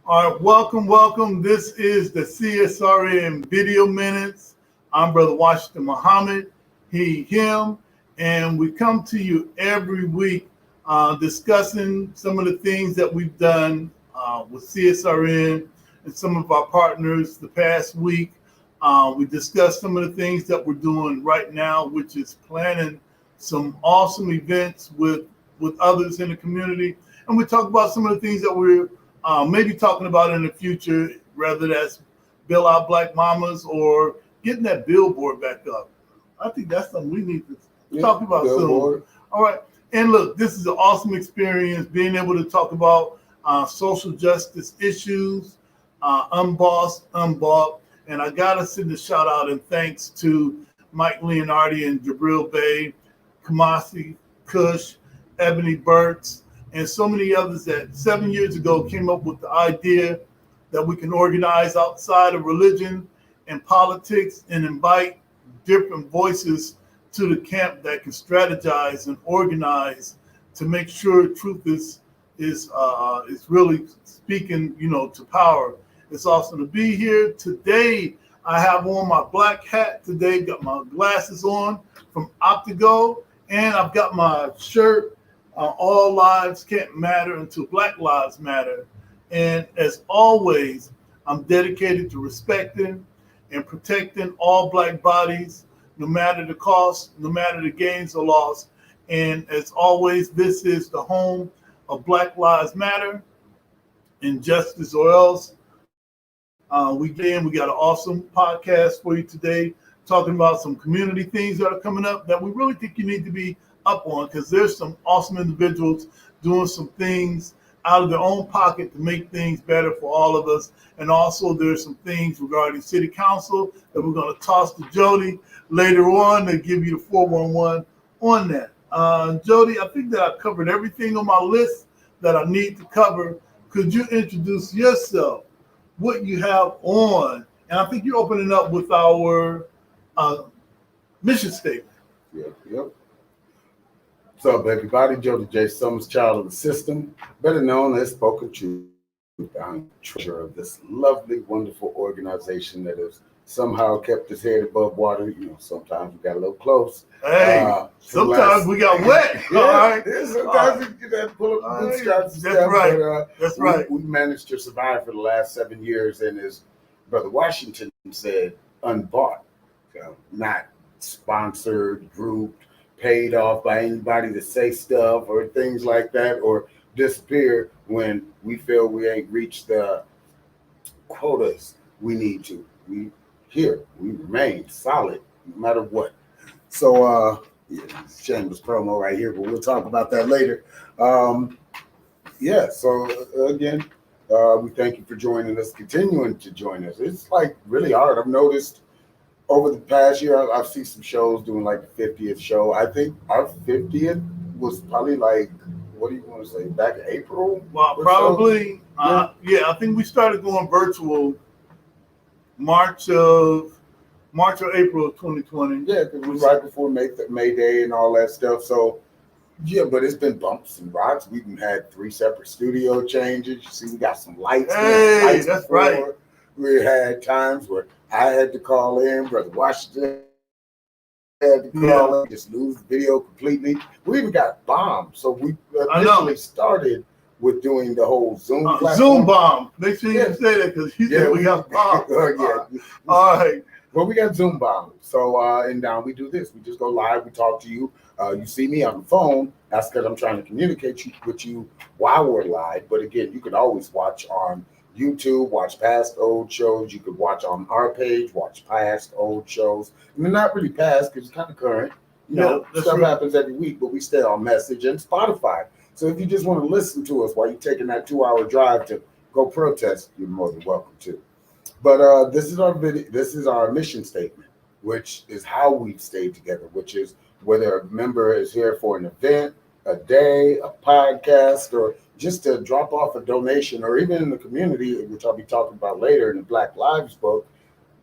All right, welcome. This is the CSRN Video Minutes. I'm Brother Washington Muhammad, he, him, and we come to you every week discussing some of the things that we've done with CSRN and some of our partners the past week. We discussed some of the things that we're doing right now, which is planning some awesome events with others in the community. And we talk about some of the things that we're maybe talking about in the future, whether that's Bill Out Black Mamas or getting that billboard back up. I think that's something we need to talk about soon. All right. And look, this is an awesome experience, being able to talk about social justice issues, unbossed, unbought. And I got to send a shout out and thanks to Mike Leonardi and Jabril Bay, Kamasi, Kush, Ebony Burtz, and so many others that 7 years ago came up with the idea that we can organize outside of religion and politics and invite different voices to the camp that can strategize and organize to make sure truth is really speaking, to power. It's awesome to be here today. I have on my black hat today, got my glasses on from Optigo, and I've got my shirt. All lives can't matter until Black Lives Matter. And as always, I'm dedicated to respecting and protecting all Black bodies, no matter the cost, no matter the gains or loss. And as always, this is the home of Black Lives Matter, Injustice or Else. We got an awesome podcast for you today, talking about some community things that are coming up that we really think you need to be up on, because there's some awesome individuals doing some things out of their own pocket to make things better for all of us. And also there's some things regarding city council that we're going to toss to Jody later on to give you the 411 on that. Jody, I think that I've covered everything on my list that I need to cover. Could you introduce yourself, what you have on? And I think you're opening up with our mission statement. Yep. What's up, everybody? Jody J. Summers, child of the system, better known as Spoken Truth. I'm treasurer of this lovely, wonderful organization that has somehow kept his head above water. Sometimes we got a little close. Hey, sometimes we got wet. Yeah, all right. Sometimes you have to pull up the bootstraps. That's right. But, that's right. We managed to survive for the last 7 years, and as Brother Washington said, unbought, not sponsored, grouped, paid off by anybody to say stuff or things like that, or disappear when we feel we ain't reached the quotas we need to. We remain solid no matter what. So shameless promo right here, but we'll talk about that later. So again, we thank you for joining us, continuing to join us. It's like really hard. I've noticed over the past year, I've seen some shows doing like the 50th show. I think our 50th was probably like, what do you want to say, back in April? Well, probably. So? I think we started going virtual March or April of 2020. Yeah, because it was right before May Day and all that stuff. So, but it's been bumps and rocks. We've had 3 separate studio changes. You see, we got some lights. Hey, that's right. We had times where I had to call in, Brother Washington had to call in, just lose the video completely. We even got bombed. So we initially started with doing the whole Zoom platform. Zoom bomb. Make sure you say that, because he said we got bombed. All right. Well, we got Zoom bomb. So, and now we do this. We just go live. We talk to you. You see me on the phone. That's because I'm trying to communicate with you while we're live. But again, you can always watch on YouTube, watch past old shows. You could watch on our page, watch past old shows. I mean, not really past because it's kind of current. Stuff happens every week, but we stay on Message and Spotify. So if you just want to listen to us while you're taking that 2-hour drive to go protest, you're more than welcome to. But this is our video. This is our mission statement, which is how we've stayed together, which is whether a member is here for an event, a day, a podcast, or just to drop off a donation, or even in the community, which I'll be talking about later in the Black Lives book,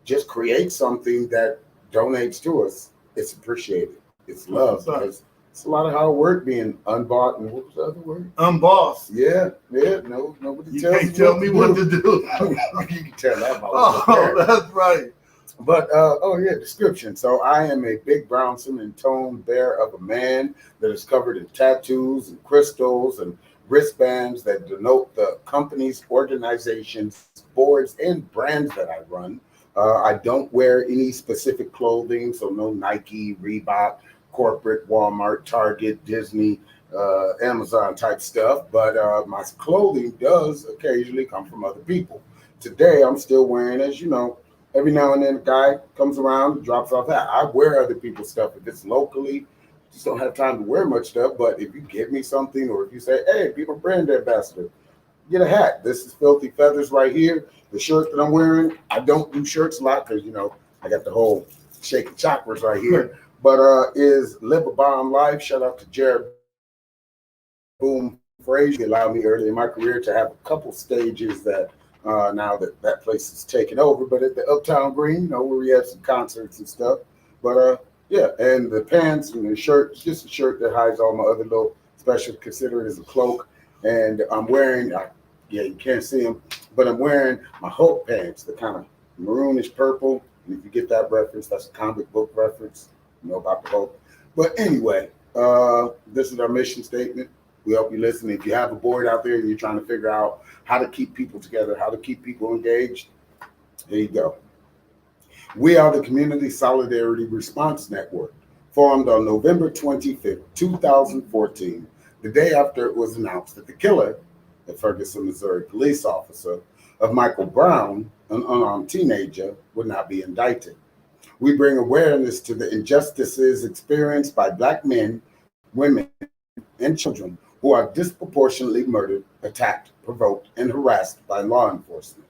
just create something that donates to us. It's appreciated. It's loved because It's a lot of hard work being unbought, and what was the other word? Unbossed. Yeah. No, nobody You tells can't tell me what to do. You can tell that. Oh, that's right. But description. So I am a big brown cinnamon tone bear of a man that is covered in tattoos and crystals and wristbands that denote the companies, organizations, boards, and brands that I run. I don't wear any specific clothing, so no Nike, Reebok, corporate, Walmart, Target, Disney, Amazon type stuff. But my clothing does occasionally come from other people. Today, I'm still wearing, as you know, every now and then a guy comes around and drops off that. I wear other people's stuff. If it's locally, just don't have time to wear much stuff. But if you give me something, or if you say, hey, be my brand ambassador, get a hat. This is Filthy Feathers right here. The shirt that I'm wearing, I don't do shirts a lot because, I got the whole shaking chakras right here. But is Live a Bomb Life. Shout out to Jared Boom Frazier. He allowed me early in my career to have a couple stages that now that place is taken over. But at the Uptown Green, where we had some concerts and stuff. But and the pants and the shirt, it's just a shirt that hides all my other little special, consider it as a cloak. And I'm wearing, you can't see them, but I'm wearing my Hulk pants, the kind of maroonish purple. And if you get that reference, that's a comic book reference. You know about the Hulk. But anyway, this is our mission statement. We hope you listen. If you have a board out there and you're trying to figure out how to keep people together, how to keep people engaged, there you go. We are the Community Solidarity Response Network, formed on November 25th, 2014, the day after it was announced that the killer, the Ferguson, Missouri police officer, of Michael Brown, an unarmed teenager, would not be indicted. We bring awareness to the injustices experienced by Black men, women, and children who are disproportionately murdered, attacked, provoked, and harassed by law enforcement.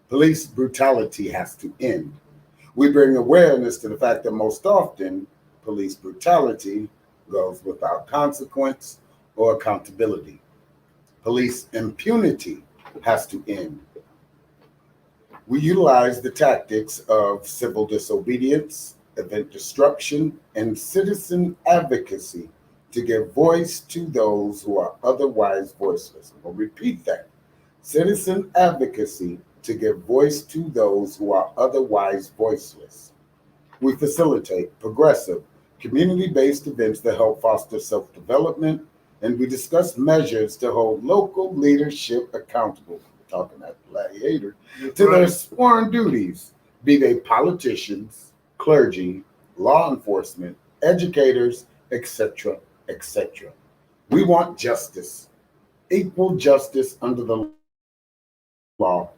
Police brutality has to end. We bring awareness to the fact that most often, police brutality goes without consequence or accountability. Police impunity has to end. We utilize the tactics of civil disobedience, event disruption, and citizen advocacy to give voice to those who are otherwise voiceless. I'm going to repeat that. Citizen advocacy to give voice to those who are otherwise voiceless. We facilitate progressive, community-based events that help foster self-development, and we discuss measures to hold local leadership accountable, talking that gladiator, to their sworn duties, be they politicians, clergy, law enforcement, educators, etc., etc. We want justice, equal justice under the law,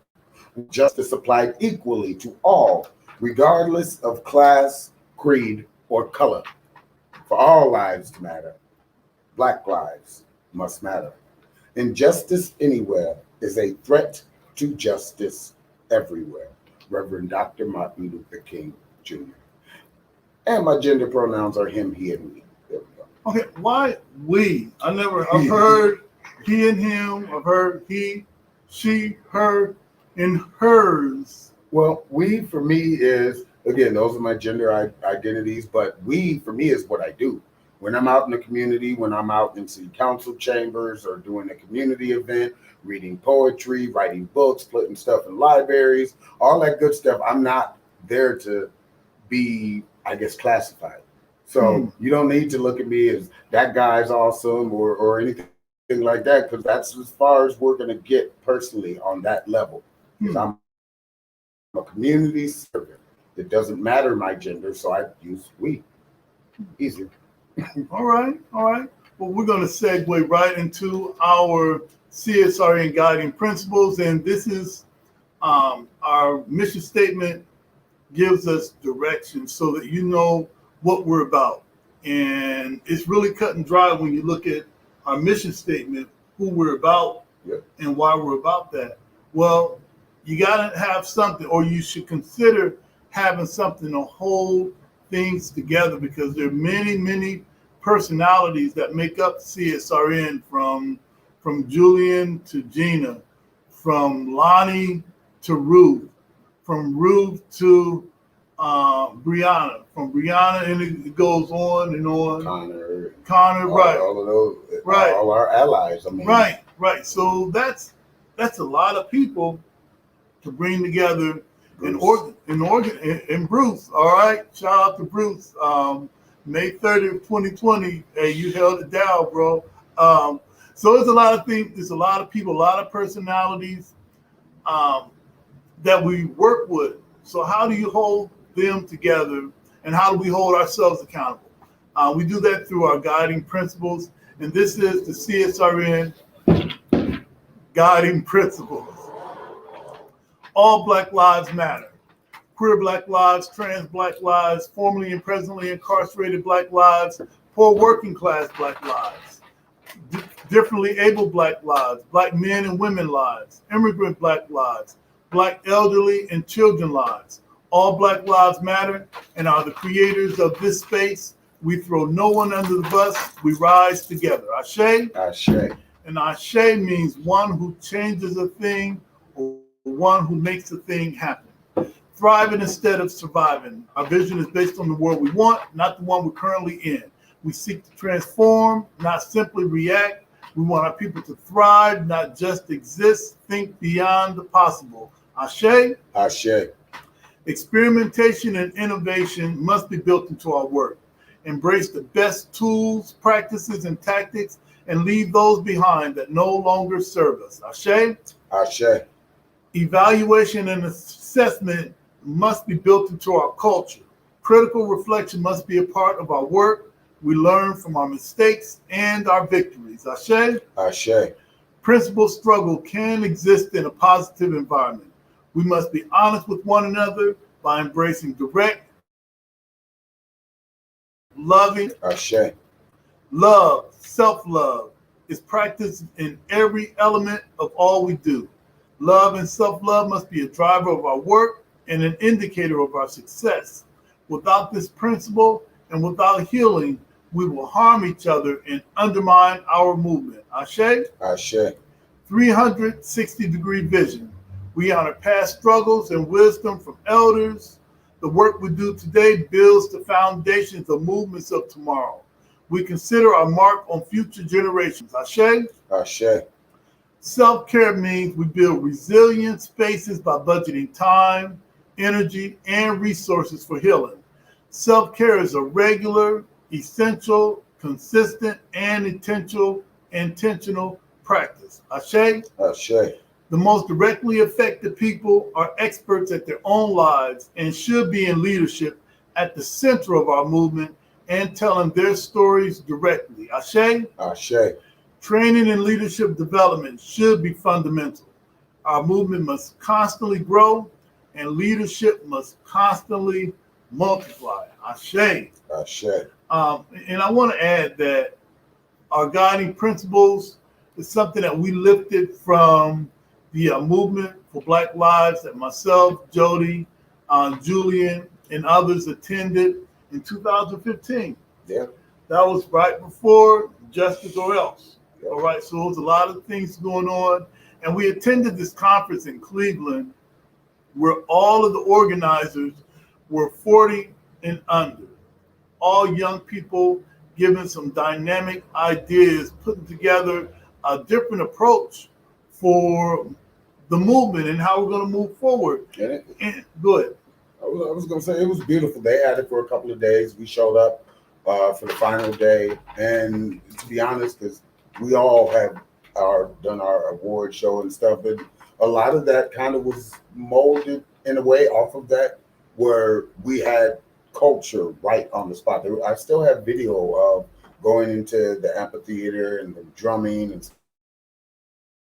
justice applied equally to all, regardless of class, creed, or color. For all lives to matter, Black lives must matter. Injustice anywhere is a threat to justice everywhere. Reverend Dr. Martin Luther King Jr. And my gender pronouns are him, he, and we. There we go. Okay, why we? I've heard he and him, I've heard he, she, her, and hers. Well, we for me is, again, those are my gender identities, but we for me is what I do. When I'm out in the community, when I'm out in city council chambers or doing a community event, reading poetry, writing books, putting stuff in libraries, all that good stuff, I'm not there to be, I guess, classified. So you don't need to look at me as that guy's awesome or anything like that, because that's as far as we're going to get personally on that level. Because I'm a community servant. It doesn't matter my gender, so I use we. Easier. All right. Well, we're going to segue right into our CSRN guiding principles, and this is our mission statement gives us direction so that you know what we're about. And it's really cut and dry when you look at our mission statement, who we're about, and why we're about that. Well, you got to have something, or you should consider having something to hold things together, because there are many personalities that make up CSRN, from Julian to Gina, from Lonnie to Ruth, from Ruth to Brianna, from Brianna, and it goes on and on. Connor, right? All of those, right? All our allies. I mean, right. So that's a lot of people to bring together. Bruce. And Bruce, all right. Shout out to Bruce. May 30th, 2020. Hey, you held it down, bro. So there's a lot of things. There's a lot of people, a lot of personalities that we work with. So how do you hold them together, and how do we hold ourselves accountable? We do that through our guiding principles, and this is the CSRN guiding principles. All Black lives matter. Queer Black lives, trans Black lives, formerly and presently incarcerated Black lives, poor working class Black lives, differently able Black lives, Black men and women lives, immigrant Black lives, Black elderly and children lives. All Black lives matter and are the creators of this space. We throw no one under the bus. We rise together. Ashe? Ashe. And Ashe means one who changes a thing or one who makes a thing happen. Thriving instead of surviving. Our vision is based on the world we want, not the one we're currently in. We seek to transform, not simply react. We want our people to thrive, not just exist. Think beyond the possible. Ashe? Ashe. Experimentation and innovation must be built into our work. Embrace the best tools, practices, and tactics, and leave those behind that no longer serve us. Ashe? Ashe. Evaluation and assessment must be built into our culture. Critical reflection must be a part of our work. We learn from our mistakes and our victories. Ashe? Ashe. Principled struggle can exist in a positive environment. We must be honest with one another by embracing direct, loving. Ashe. Love, self-love, is practiced in every element of all we do. Love and self-love must be a driver of our work and an indicator of our success. Without this principle and without healing, we will harm each other and undermine our movement. Ashe? Ashe. 360-degree vision. We honor past struggles and wisdom from elders. The work we do today builds the foundations of movements of tomorrow. We consider our mark on future generations. Ashe? Ashe. Self-care means we build resilient spaces by budgeting time, energy, and resources for healing. Self-care is a regular, essential, consistent, and intentional practice. Ashe? Ashe. The most directly affected people are experts at their own lives and should be in leadership at the center of our movement and telling their stories directly. Ashe? Ashe. Training and leadership development should be fundamental. Our movement must constantly grow and leadership must constantly multiply. Ashe. Ashe. And I want to add that our guiding principles is something that we lifted from the movement for Black Lives that myself, Jody, Julian, and others attended in 2015. Yeah. That was right before Justice or Else. Yeah. All right, so there was a lot of things going on. And we attended this conference in Cleveland where all of the organizers were 40 and under. All young people giving some dynamic ideas, putting together a different approach for the movement and how we're going to move forward. And go ahead. I was going to say it was beautiful. They had it for a couple of days. We showed up for the final day, and to be honest, because we all have done our award show and stuff, and a lot of that kind of was molded in a way off of that, where we had culture right on the spot. I still have video of going into the amphitheater and the drumming and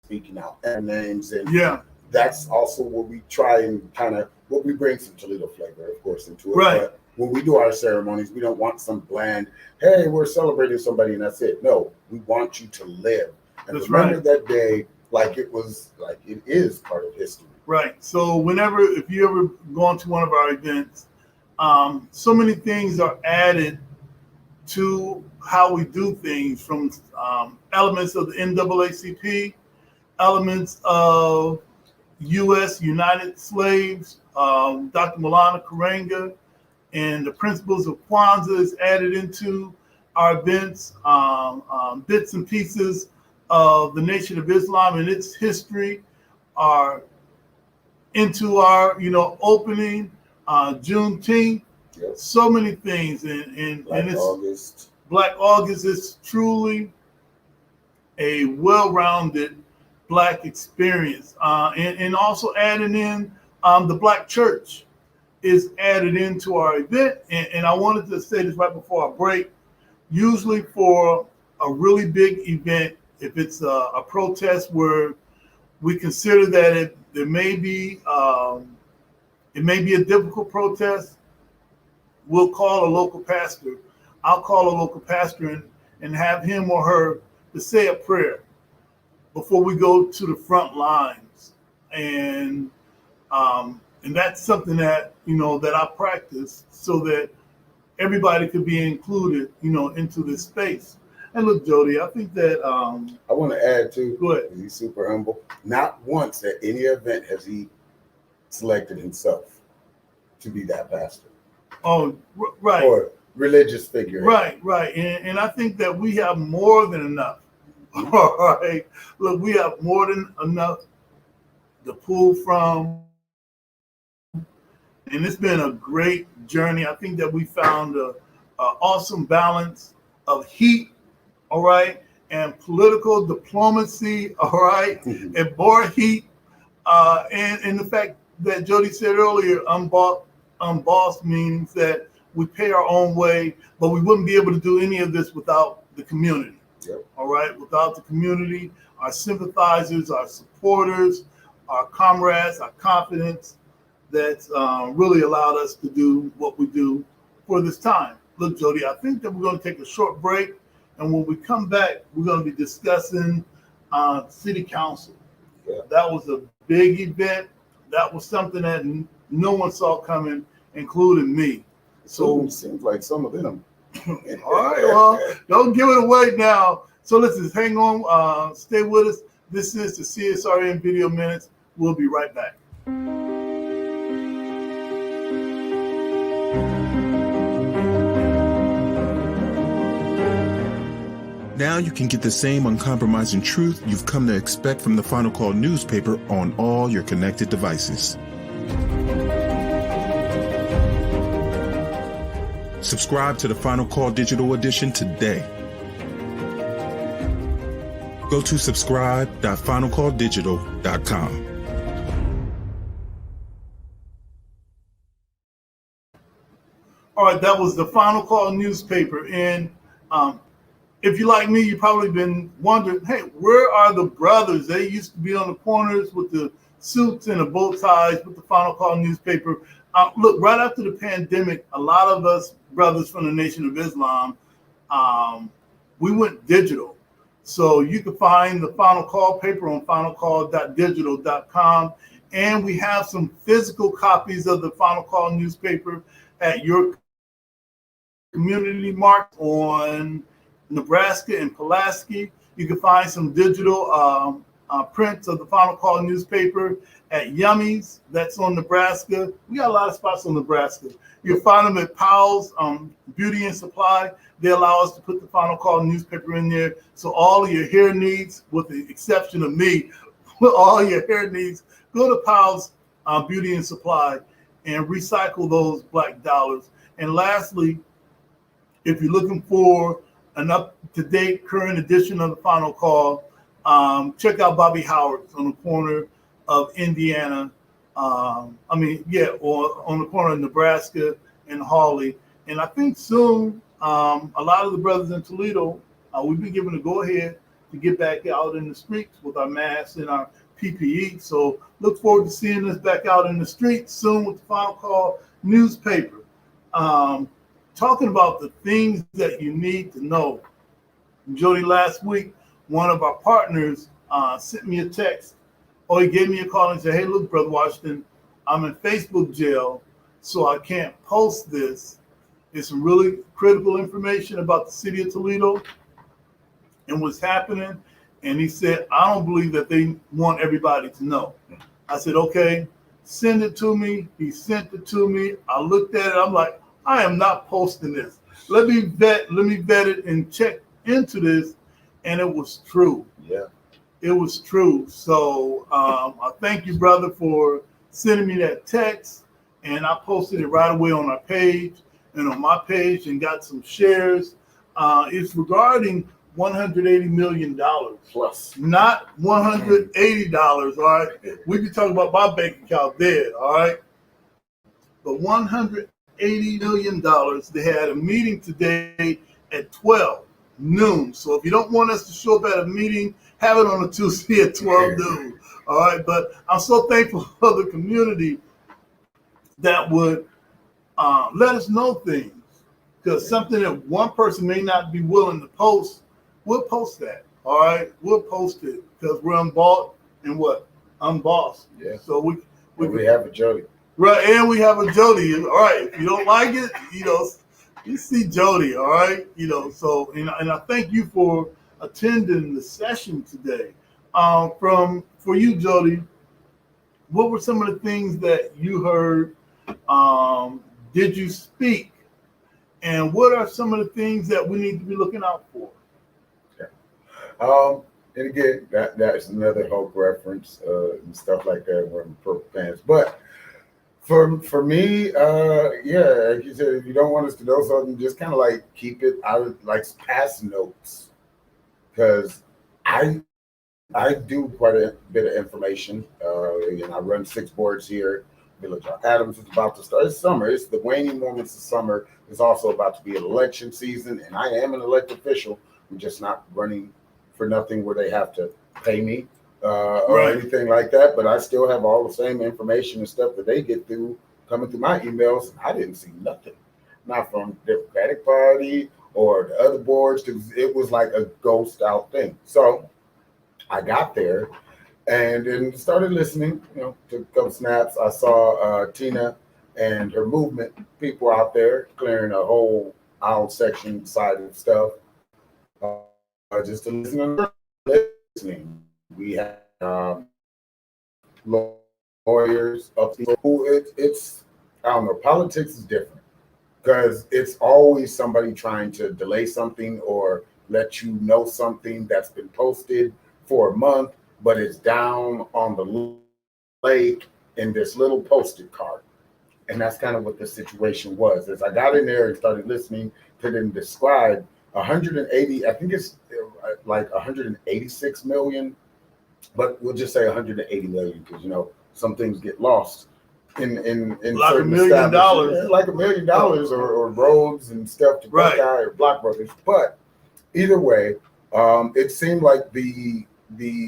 speaking out their names, and yeah, that's also what we try and kind of what we bring some Toledo flavor, of course, into it. Right. But when we do our ceremonies, we don't want some bland, hey, we're celebrating somebody and that's it. No, we want you to live and that's remember right. that day like it is part of history. Right. So if you ever gone to one of our events, so many things are added to how we do things, from elements of the NAACP, elements of U.S. United Slaves, Dr. Malana Karenga, and the principles of Kwanzaa is added into our events, bits and pieces of the Nation of Islam and its history are into our, opening, Juneteenth, Yep. so many things. And it's August. Black August is truly a well-rounded Black experience. And also adding in the Black church is added into our event. And I wanted to say this right before our break. Usually for a really big event, if it's a protest where we consider that it may be a difficult protest, we'll call a local pastor. I'll call a local pastor and have him or her to say a prayer before we go to the front lines. And that's something that, that I practice so that everybody could be included, into this space. And look, Jody, I think that I want to add too. Go ahead. He's super humble. Not once at any event has he selected himself to be that pastor. Oh, right. Or religious figure. Right. And I think that we have more than enough. All right. Look, we have more than enough to pull from. And it's been a great journey. I think that we found an awesome balance of heat, all right, and political diplomacy, all right, and more heat. And the fact that Jody said earlier, unbossed means that we pay our own way, but we wouldn't be able to do any of this without the community. Yep. All right, without the community, our sympathizers, our supporters, our comrades, our confidants, that's really allowed us to do what we do for this time. Look, Jody, I think that we're going to take a short break, and when we come back, we're going to be discussing City Council. Yeah. That was a big event. That was something that no one saw coming, including me. So it seems like some of them. All right, well, don't give it away now. So let's just hang on, stay with us. This is the CSRN Video Minutes. We'll be right back. Now you can get the same uncompromising truth you've come to expect from the Final Call newspaper on all your connected devices. Subscribe to the Final Call Digital Edition today. Go to subscribe.finalcalldigital.com. All right, that was the Final Call newspaper. And if you're like me, you've probably been wondering, hey, where are the brothers? They used to be on the corners with the suits and the bow ties with the Final Call newspaper. Look, right after the pandemic, a lot of us brothers from the Nation of Islam, we went digital. So you can find the Final Call paper on finalcall.digital.com. And we have some physical copies of the Final Call newspaper at your community mart on Nebraska and Pulaski. You can find some digital prints of the Final Call newspaper at Yummy's, that's on Nebraska. We got a lot of spots on Nebraska. You'll find them at Powell's Beauty and Supply. They allow us to put the Final Call newspaper in there. So all of your hair needs, with the exception of me, all your hair needs, go to Powell's Beauty and Supply and recycle those black dollars. And lastly, if you're looking for an up-to-date current edition of the Final Call, check out Bobby Howard's on the corner of Indiana. Or on the corner of Nebraska and Hawley. And I think soon, a lot of the brothers in Toledo, we've been given a go-ahead to get back out in the streets with our masks and our PPE. So look forward to seeing us back out in the streets soon with the Final Call newspaper. Talking about the things that you need to know. Jody, last week, one of our partners sent me a text, or he gave me a call and said, hey, look, Brother Washington, I'm in Facebook jail, so I can't post this. It's some really critical information about the city of Toledo and what's happening. And he said, I don't believe that they want everybody to know. I said, okay, send it to me. He sent it to me. I looked at it. I'm like, I am not posting this. Let me vet it and check into this, and it was true. Yeah. It was true. So I thank you, brother, for sending me that text, and I posted it right away on our page and on my page and got some shares. It's regarding $180 million Plus. not $180. All right, we be talking about my bank account there. All right, but $180 million. They had a meeting today at 12 noon. So if you don't want us to show up at a meeting, have it on a Tuesday at 12 noon. All right, but I'm so thankful for the community that would let us know things, because something that one person may not be willing to post, we'll post that. All right, we'll post it because we're unbought and what? Unbossed. Yeah. So we have a Jody. Right, and we have a Jody. All right, if you don't like it, you see Jody. All right, So and I thank you for attending the session today. For you, Jody, what were some of the things that you heard? Did you speak? And what are some of the things that we need to be looking out for? And again, that's another Hulk reference and stuff like that. We're in purple pants, but for me, yeah, like you said, if you don't want us to know something, just kind of like keep it out of like past notes, because I do quite a bit of information. I run 6 boards here. Village Adams is about to start. It's summer. It's the waning moments of summer. It's also about to be an election season, and I am an elected official. I'm just not running for nothing where they have to pay me or anything like that. But I still have all the same information and stuff that they get through coming through my emails. And I didn't see nothing, not from the Democratic Party or the other boards. It was like a ghost out thing. So I got there and then started listening, took a couple snaps. I saw Tina and her movement people out there clearing a whole aisle section side of stuff. Just to listening. We have lawyers up there who it's I don't know. Politics is different because it's always somebody trying to delay something or let you know something that's been posted for a month, but it's down on the lake in this little Postit Card. And that's kind of what the situation was. As I got in there and started listening to them describe 180, I think it's like 186 million, but we'll just say 180 million because some things get lost in like $1 million, like $1 million or roads and stuff to Buckeye or Blockbusters. But either way, it seemed like the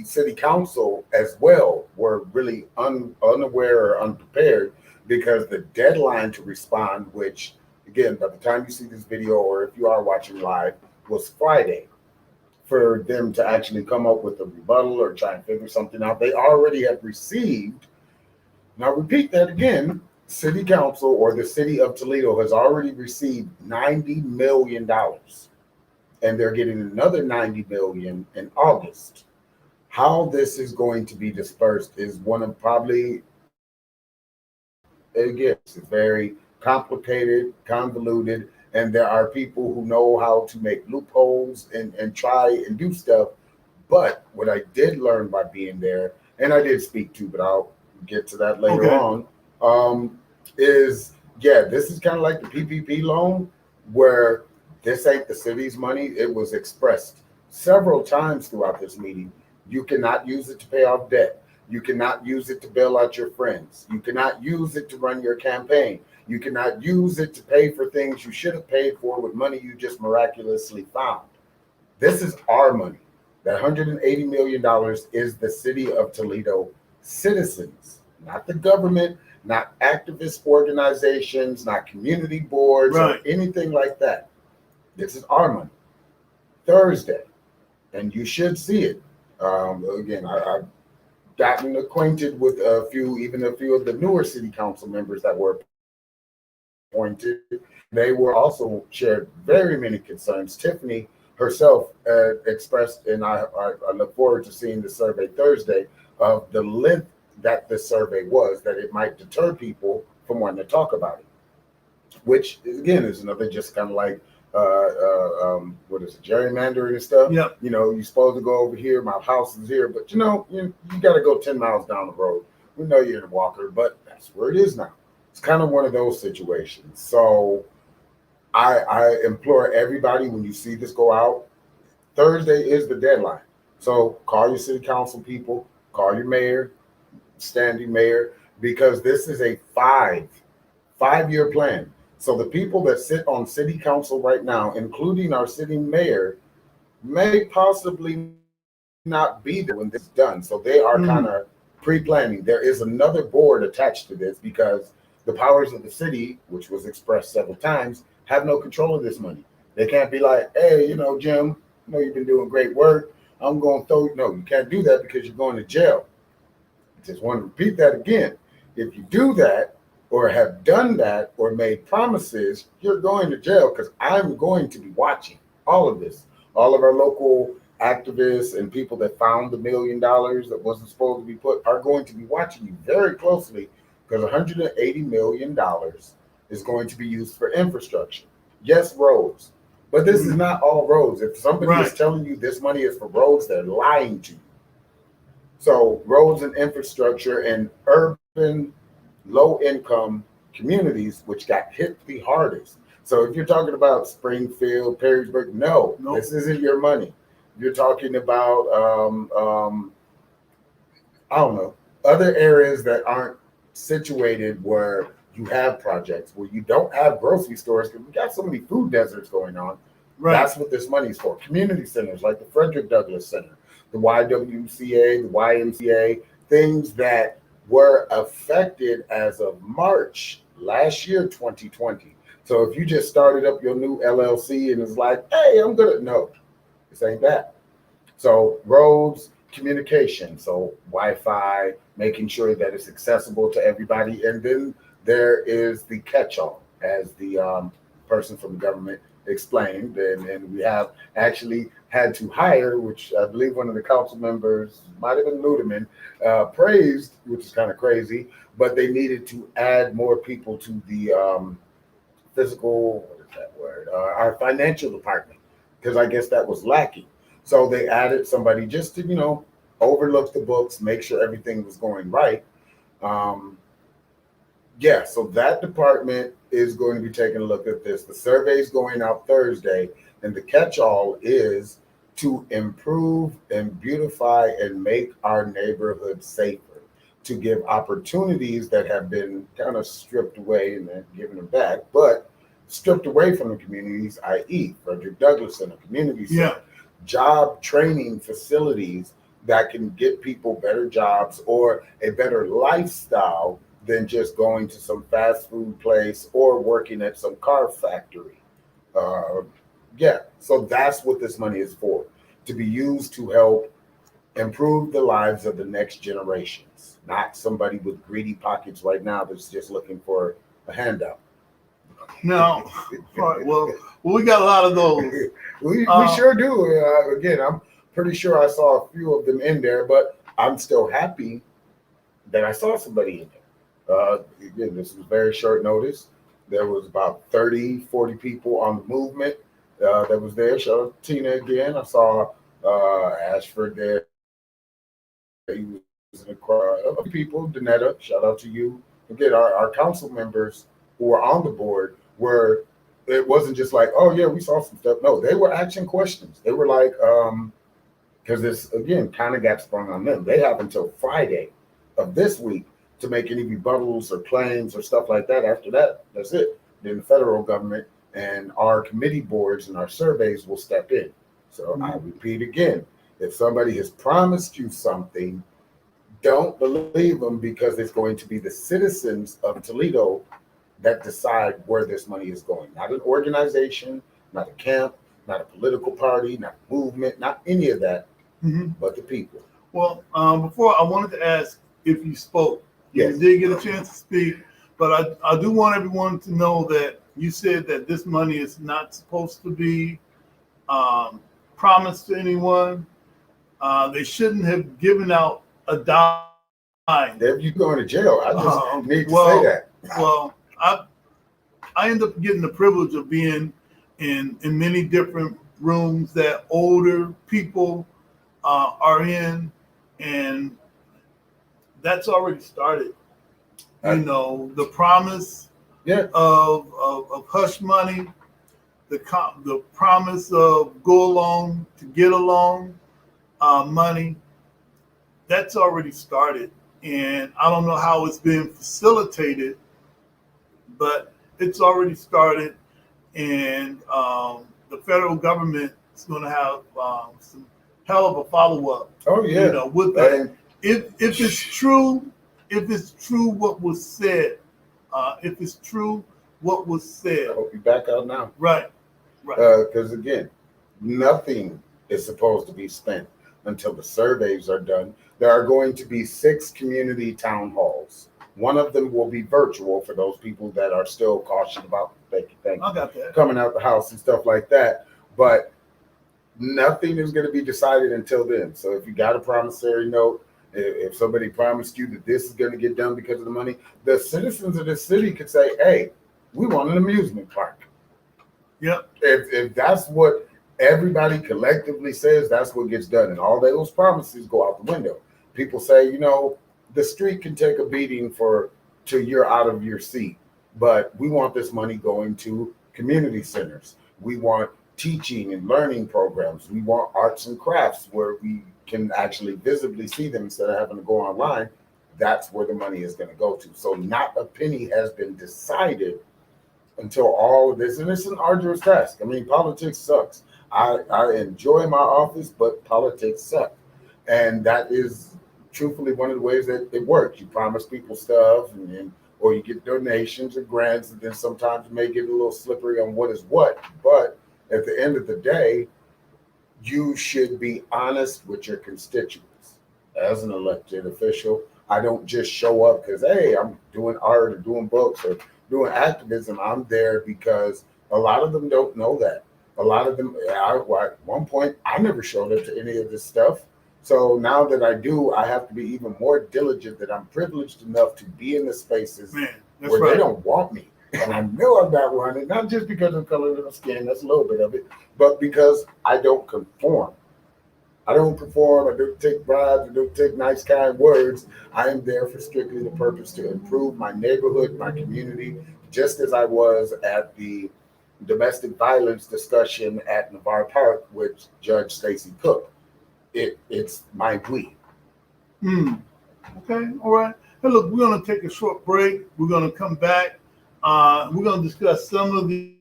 city council as well were really unaware or unprepared, because the deadline to respond, which again, by the time you see this video or if you are watching live, was Friday, for them to actually come up with a rebuttal or try and figure something out. They already have received, now repeat that again, city council or the city of Toledo has already received $90 million, and they're getting another $90 million in August. How this is going to be dispersed is one of probably, again, it's very complicated, convoluted, and there are people who know how to make loopholes and try and do stuff. But what I did learn by being there, and I did speak to, but I'll get to that later on, is, this is kind of like the PPP loan, where this ain't the city's money. It was expressed several times throughout this meeting. You cannot use it to pay off debt. You cannot use it to bail out your friends. You cannot use it to run your campaign. You cannot use it to pay for things you should have paid for with money you just miraculously found. This is our money. That $180 million is the city of Toledo citizens, not the government, not activist organizations, not community boards or anything like that. This is our money. Thursday, and you should see it. Again, I've gotten acquainted with a few of the newer city council members that were appointed. They were also shared very many concerns. Tiffany herself expressed, and I look forward to seeing the survey Thursday, of the length that the survey was, that it might deter people from wanting to talk about it. which again is another just kind of like what is it, gerrymandering and stuff. Yeah. You know, you're supposed to go over here, my house is here, but you know, you got to go 10 miles down the road. We know you're in a walker, but that's where it is now. It's kind of one of those situations. So I implore everybody, when you see this go out, Thursday is the deadline. So call your city council people, call your mayor, standing mayor, because this is a five-year plan. So the people that sit on city council right now, including our city mayor, may possibly not be there when this is done. So they are kind of pre-planning. There is another board attached to this because the powers of the city, which was expressed several times, have no control of this money. They can't be like, hey, you know, Jim, I know you've been doing great work. I'm going to throw you. No, you can't do that because you're going to jail. I just want to repeat that again. If you do that, or have done that, or made promises, you're going to jail, because I'm going to be watching all of this. All of our local activists and people that found the $1 million that wasn't supposed to be put are going to be watching you very closely, because $180 million is going to be used for infrastructure. Yes, roads, but this is not all roads. If somebody is telling you this money is for roads, they're lying to you. So roads and infrastructure and urban low-income communities, which got hit the hardest. So if you're talking about Springfield, Perrysburg, no, this isn't your money. You're talking about, I don't know, other areas that aren't situated where you have projects, where you don't have grocery stores, because we got so many food deserts going on. That's what this money's for. Community centers like the Frederick Douglass Center, the YWCA, the YMCA, things that were affected as of March last year, 2020. So if you just started up your new LLC and it's like, hey, I'm gonna, no, this ain't that. So roads, communication, so Wi-Fi, making sure that it's accessible to everybody. And then there is the catch-all, as the person from the government explained, and we have actually had to hire, which I believe one of the council members, might have been Ludeman, praised, which is kind of crazy, but they needed to add more people to the physical, what is that word, our financial department, because I guess that was lacking. So they added somebody just to, you know, overlook the books, make sure everything was going right. Yeah, so that department is going to be taking a look at this. The survey is going out Thursday, and the catch-all is to improve and beautify and make our neighborhoods safer, to give opportunities that have been kind of stripped away and then given them back, but stripped away from the communities, i.e. Frederick Douglass Center, community center, job training facilities that can get people better jobs or a better lifestyle than just going to some fast food place or working at some car factory. So that's what this money is for, to be used to help improve the lives of the next generations, not somebody with greedy pockets right now that's just looking for a handout. No, well, we got a lot of those. we sure do. Again, I'm pretty sure I saw a few of them in there, but I'm still happy that I saw somebody in there. Again, this was very short notice. There was about 30, 40 people on the movement that was there. Shout out to Tina again. I saw Ashford there. He was in a crowd of people. Danetta, shout out to you. Again, our council members who were on the board were, it wasn't just like, oh yeah, we saw some stuff. No, they were asking questions. They were like, because this, again, kind of got sprung on them. They have until Friday of this week to make any rebuttals or claims or stuff like that. After that, that's it. Then the federal government and our committee boards and our surveys will step in. So I repeat again, if somebody has promised you something, don't believe them, because it's going to be the citizens of Toledo that decide where this money is going. Not an organization, not a camp, not a political party, not a movement, not any of that, but the people. Well, before, I wanted to ask if you spoke. Yes. You did get a chance to speak, but I do want everyone to know that you said that this money is not supposed to be promised to anyone. They shouldn't have given out a dime. If you're going to jail, I just need to say that. Well, I end up getting the privilege of being in many different rooms that older people are in, and that's already started. You know, the promise of hush money, the promise of go along to get along money, that's already started. And I don't know how it's been facilitated, but it's already started. And the federal government is going to have some hell of a follow-up. Oh, yeah. You know, with that. If it's true what was said, if it's true what was said. I hope you back out now. Right. Because again, nothing is supposed to be spent until the surveys are done. There are going to be 6 community town halls. One of them will be virtual for those people that are still cautious about thank you, I got that. coming out the house and stuff like that. But nothing is going to be decided until then. So if you got a promissory note, if somebody promised you that this is going to get done because of the money, the citizens of this city could say, hey, we want an amusement park. Yep. If that's what everybody collectively says, that's what gets done. And all those promises go out the window. People say, you know, the street can take a beating till you're out of your seat. But we want this money going to community centers. We want teaching and learning programs. We want arts and crafts where we can actually visibly see them instead of having to go online. That's where the money is going to go to. So not a penny has been decided until all of this. And it's an arduous task. I mean, politics sucks. I enjoy my office, but politics suck. And that is truthfully one of the ways that it works. You promise people stuff or you get donations or grants, and then sometimes you may get a little slippery on what is what. But at the end of the day, you should be honest with your constituents. As an elected official, I don't just show up because, hey, I'm doing art or doing books or doing activism. I'm there because a lot of them don't know that. A lot of them, at one point, I never showed up to any of this stuff. So now that I do, I have to be even more diligent that I'm privileged enough to be in the spaces where they don't want me. And I know I'm not running, not just because of the color of the skin, that's a little bit of it, but because I don't conform. I don't perform, I don't take bribes, I don't take nice, kind words. I am there for strictly the purpose to improve my neighborhood, my community, just as I was at the domestic violence discussion at Navarre Park with Judge Stacy Cook. It's my plea. Okay, all right. Hey, look, we're going to take a short break. We're going to come back. We're going to discuss some of the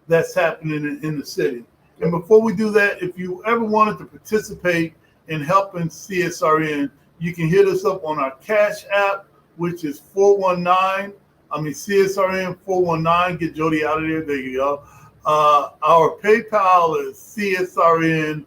that's happening in the city. And before we do that, if you ever wanted to participate in helping CSRN, you can hit us up on our Cash App, which is CSRN 419. Get Jody out of there. There you go. Our PayPal is CSRN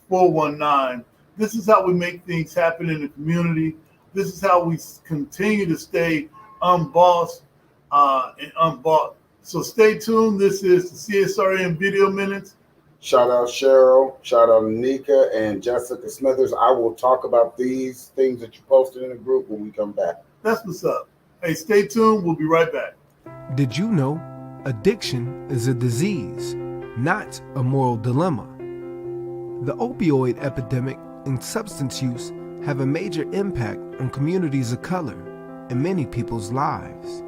419. This is how we make things happen in the community. This is how we continue to stay unbossed and unbought. So stay tuned. This is the CSRN Video Minutes. Shout out Cheryl, shout out Nika and Jessica Smithers. I will talk about these things that you posted in the group when we come back. That's what's up. Hey, stay tuned. We'll be right back. Did you know addiction is a disease, not a moral dilemma? The opioid epidemic and substance use have a major impact on communities of color and many people's lives.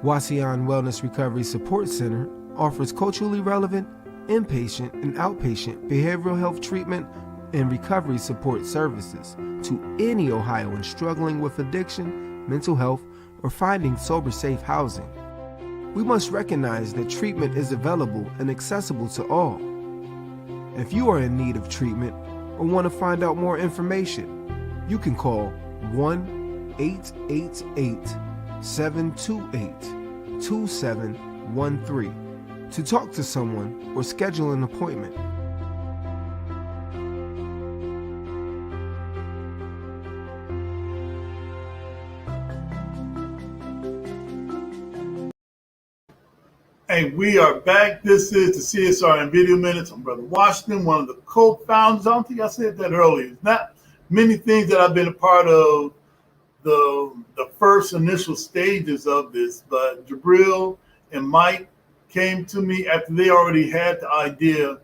Wasion Wellness Recovery Support Center offers culturally relevant inpatient and outpatient behavioral health treatment and recovery support services to any Ohioan struggling with addiction, mental health, or finding sober, safe housing. We must recognize that treatment is available and accessible to all. If you are in need of treatment or want to find out more information, you can call 1-888-728-2713 to talk to someone or schedule an appointment. Hey, we are back. This is the CSRN Video Minutes. I'm Brother Washington, one of the co-founders. I don't think I said that earlier. It's not many things that I've been a part of the first initial stages of this, but Jabril and Mike came to me after they already had the idea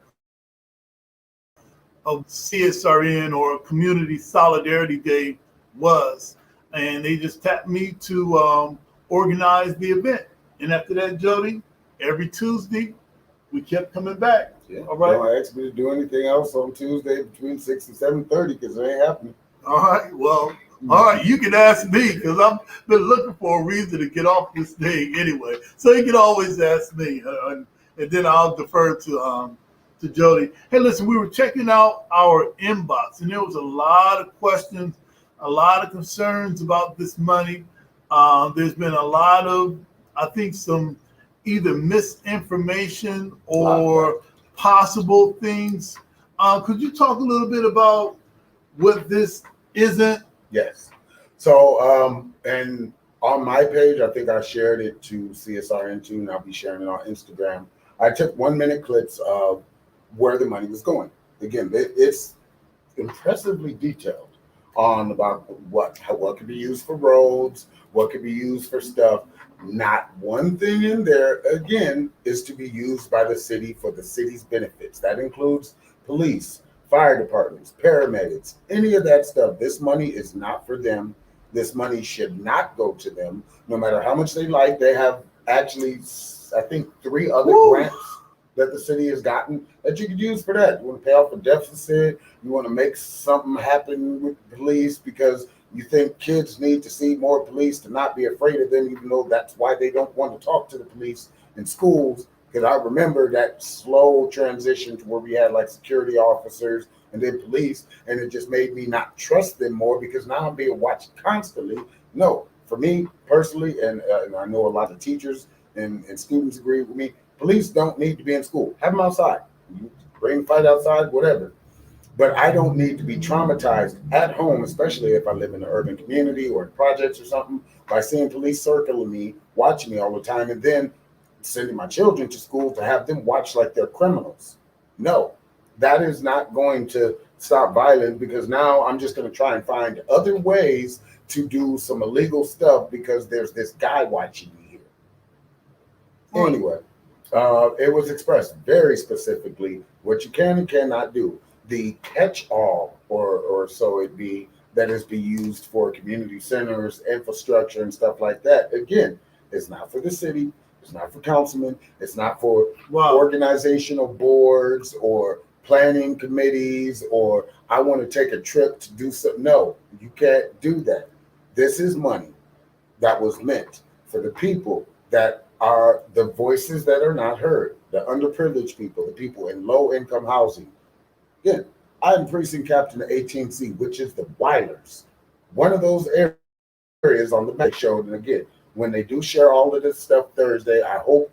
of CSRN or Community Solidarity Day was, and they just tapped me to organize the event. And after that, Jody, every Tuesday we kept coming back. Yeah. All right. Don't ask me to do anything else on Tuesday between 6 and 7:30 because it ain't happening. All right. Well, all right. You can ask me because I've been looking for a reason to get off this thing anyway. So you can always ask me, and then I'll defer to Jody. Hey, listen, we were checking out our inbox, and there was a lot of questions, a lot of concerns about this money. There's been a lot of, I think, some either misinformation or possible things. Could you talk a little bit about what this isn't? Yes. So, and on my page, I think I shared it to CSRN too, and I'll be sharing it on Instagram. I took 1-minute clips of where the money was going. Again, it's impressively detailed on about what could be used for roads, what could be used for stuff. Not one thing in there, again, is to be used by the city for the city's benefits. That includes police, fire departments, paramedics, any of that stuff. This money is not for them. This money should not go to them, no matter how much they like. They have actually, I think, 3 other grants that the city has gotten that you could use for that. You want to pay off a deficit, you want to make something happen with the police because you think kids need to see more police to not be afraid of them, even though that's why they don't want to talk to the police in schools. Because I remember that slow transition to where we had like security officers and then police, and it just made me not trust them more because now I'm being watched constantly. No, for me personally, and I know a lot of teachers and students agree with me, police don't need to be in school. Have them outside. You bring fight outside, whatever. But I don't need to be traumatized at home, especially if I live in an urban community or in projects or something, by seeing police circling me, watching me all the time, and then sending my children to school to have them watch like they're criminals. No, that is not going to stop violence because now I'm just going to try and find other ways to do some illegal stuff because there's this guy watching me here. Anyway, it was expressed very specifically what you can and cannot do. The catch-all, or so it be, that is be used for community centers, infrastructure, and stuff like that. Again, it's not for the city. It's not for councilmen. It's not for organizational boards or planning committees, or I want to take a trip to do something. No, you can't do that. This is money that was meant for the people that are the voices that are not heard, the underprivileged people, the people in low-income housing. Again, I'm precinct captain of 18C, which is the Weilers. One of those areas on the back showed, and again, when they do share all of this stuff Thursday, I hope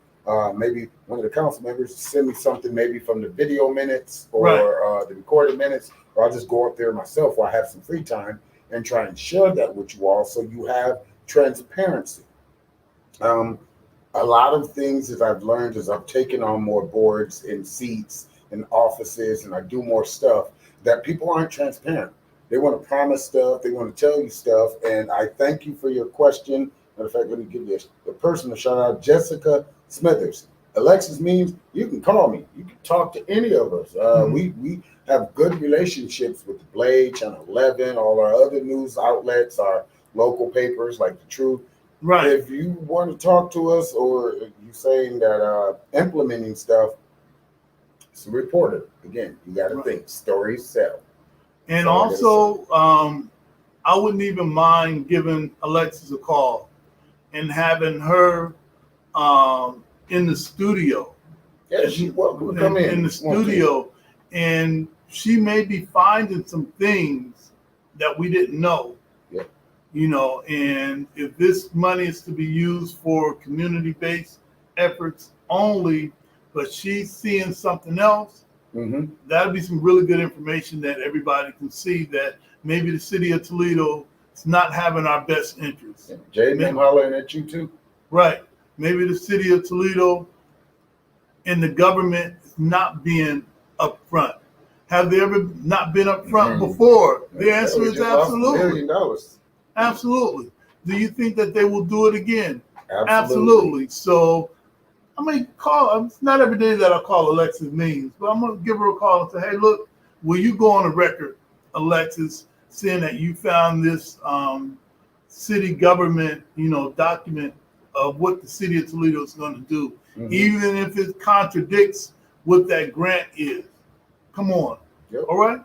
maybe one of the council members send me something maybe from the video minutes or the recorded minutes, or I'll just go up there myself while I have some free time and try and share that with you all so you have transparency. A lot of things that I've learned as I've taken on more boards and seats and offices and I do more stuff that people aren't transparent. They want to promise stuff. They want to tell you stuff. And I thank you for your question. Matter of fact, let me give you a personal shout out, Jessica Smithers. Alexis means you can call me. You can talk to any of us. We have good relationships with the Blade, Channel 11, all our other news outlets, our local papers like The Truth. Right. If you want to talk to us or you saying that implementing stuff, it's a reporter. Again, you got to think stories sell. And so also, I wouldn't even mind giving Alexis a call and having her in the studio. Yeah, she's welcome to come in the studio, and she may be finding some things that we didn't know. Yeah. You know, and if this money is to be used for community-based efforts only, but she's seeing something else, that'll be some really good information that everybody can see that maybe the city of Toledo is not having our best interests. Yeah. Jaden, I'm hollering at you too. Right. Maybe the city of Toledo and the government is not being upfront. Have they ever not been upfront before? The answer is absolutely. $1 million. Absolutely. Do you think that they will do it again? Absolutely. So I may call. It's not every day that I call Alexis Means, but I'm going to give her a call and say, hey, look, will you go on the record, Alexis, saying that you found this city government, document of what the city of Toledo is going to do, even if it contradicts what that grant is. Come on. Yep. All right.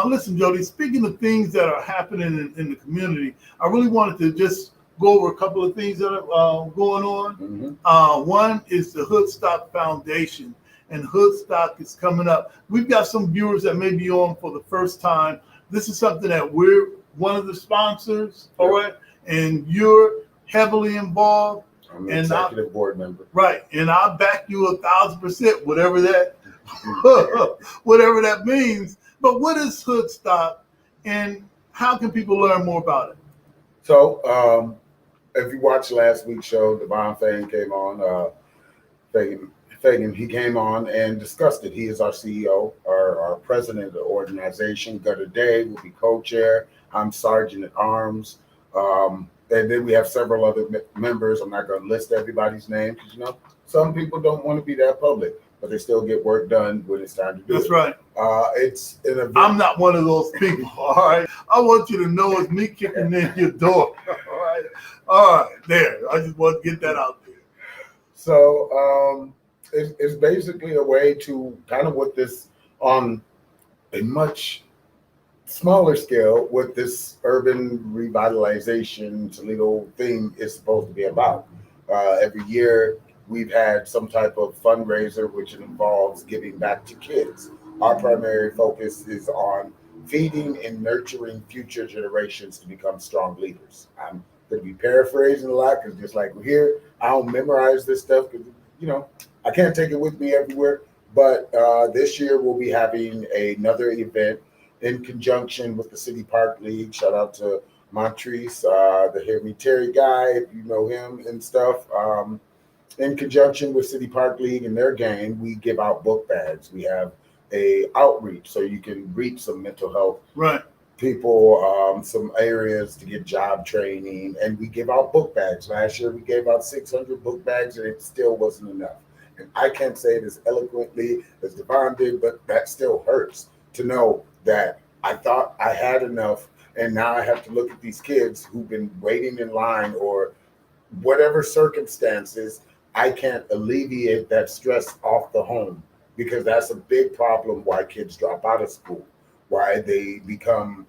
Listen, Jody, speaking of things that are happening in the community, I really wanted to just go over a couple of things that are going on. One is the Hoodstock Foundation, and Hoodstock is coming up. We've got some viewers that may be on for the first time. This is something that we're one of the sponsors, all right? And you're heavily involved. I'm an executive board member. Right, and I'll back you 1,000%, whatever that means. But what is Hoodstock, and how can people learn more about it? So, if you watched last week's show, Devon Fagan came on. Fagan, he came on and discussed it. He is our CEO, our president of the organization. Gutter Day will be co-chair. I'm sergeant at arms. And then we have several other members. I'm not going to list everybody's name because, some people don't want to be that public, but they still get work done when it's time to do it. That's right. It's an event. I'm not one of those people, all right? I want you to know it's me kicking in your door, all right, there. I just want to get that out there. So it's basically a way to kind of what this on a much smaller scale, what this urban revitalization Toledo thing is supposed to be about. Every year we've had some type of fundraiser which involves giving back to kids. Our primary focus is on feeding and nurturing future generations to become strong leaders. I'm going to be paraphrasing a lot because just like we're here, I don't memorize this stuff because, I can't take it with me everywhere. But this year we'll be having another event in conjunction with the City Park League. Shout out to Montrese, the Hear Me Terry guy, if you know him and stuff. In conjunction with City Park League and their game, we give out book bags. We have a outreach so you can reach some mental health people, some areas to get job training, and we give out book bags. Last year we gave out 600 book bags and it still wasn't enough. And I can't say it as eloquently as Devon did, but that still hurts to know that I thought I had enough and now I have to look at these kids who've been waiting in line or whatever circumstances. I can't alleviate that stress off the home because that's a big problem why kids drop out of school, why they become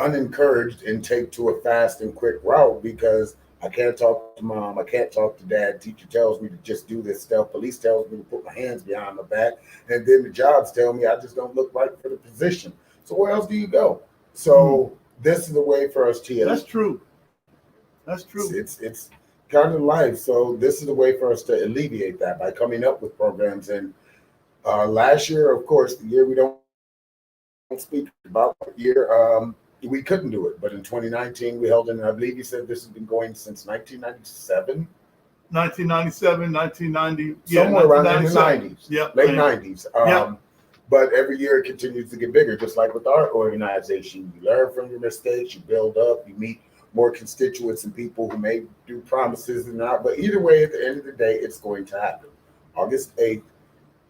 unencouraged and take to a fast and quick route because I can't talk to mom, I can't talk to dad, teacher tells me to just do this stuff, police tells me to put my hands behind my back, and then the jobs tell me I just don't look right for the position. So where else do you go? So this is the way for us to. That's true. It's kind of life. So this is the way for us to alleviate that by coming up with programs. And last year, of course, the year we don't speak about, year we couldn't do it. But in 2019, we held it, and I believe you said this has been going since 1997. 1997, 1990. Somewhere around in the 90s. Yep. Late 90s. But every year it continues to get bigger, just like with our organization. You learn from your mistakes, you build up, you meet more constituents and people who may do promises and not. But either way, at the end of the day, it's going to happen. August 8th,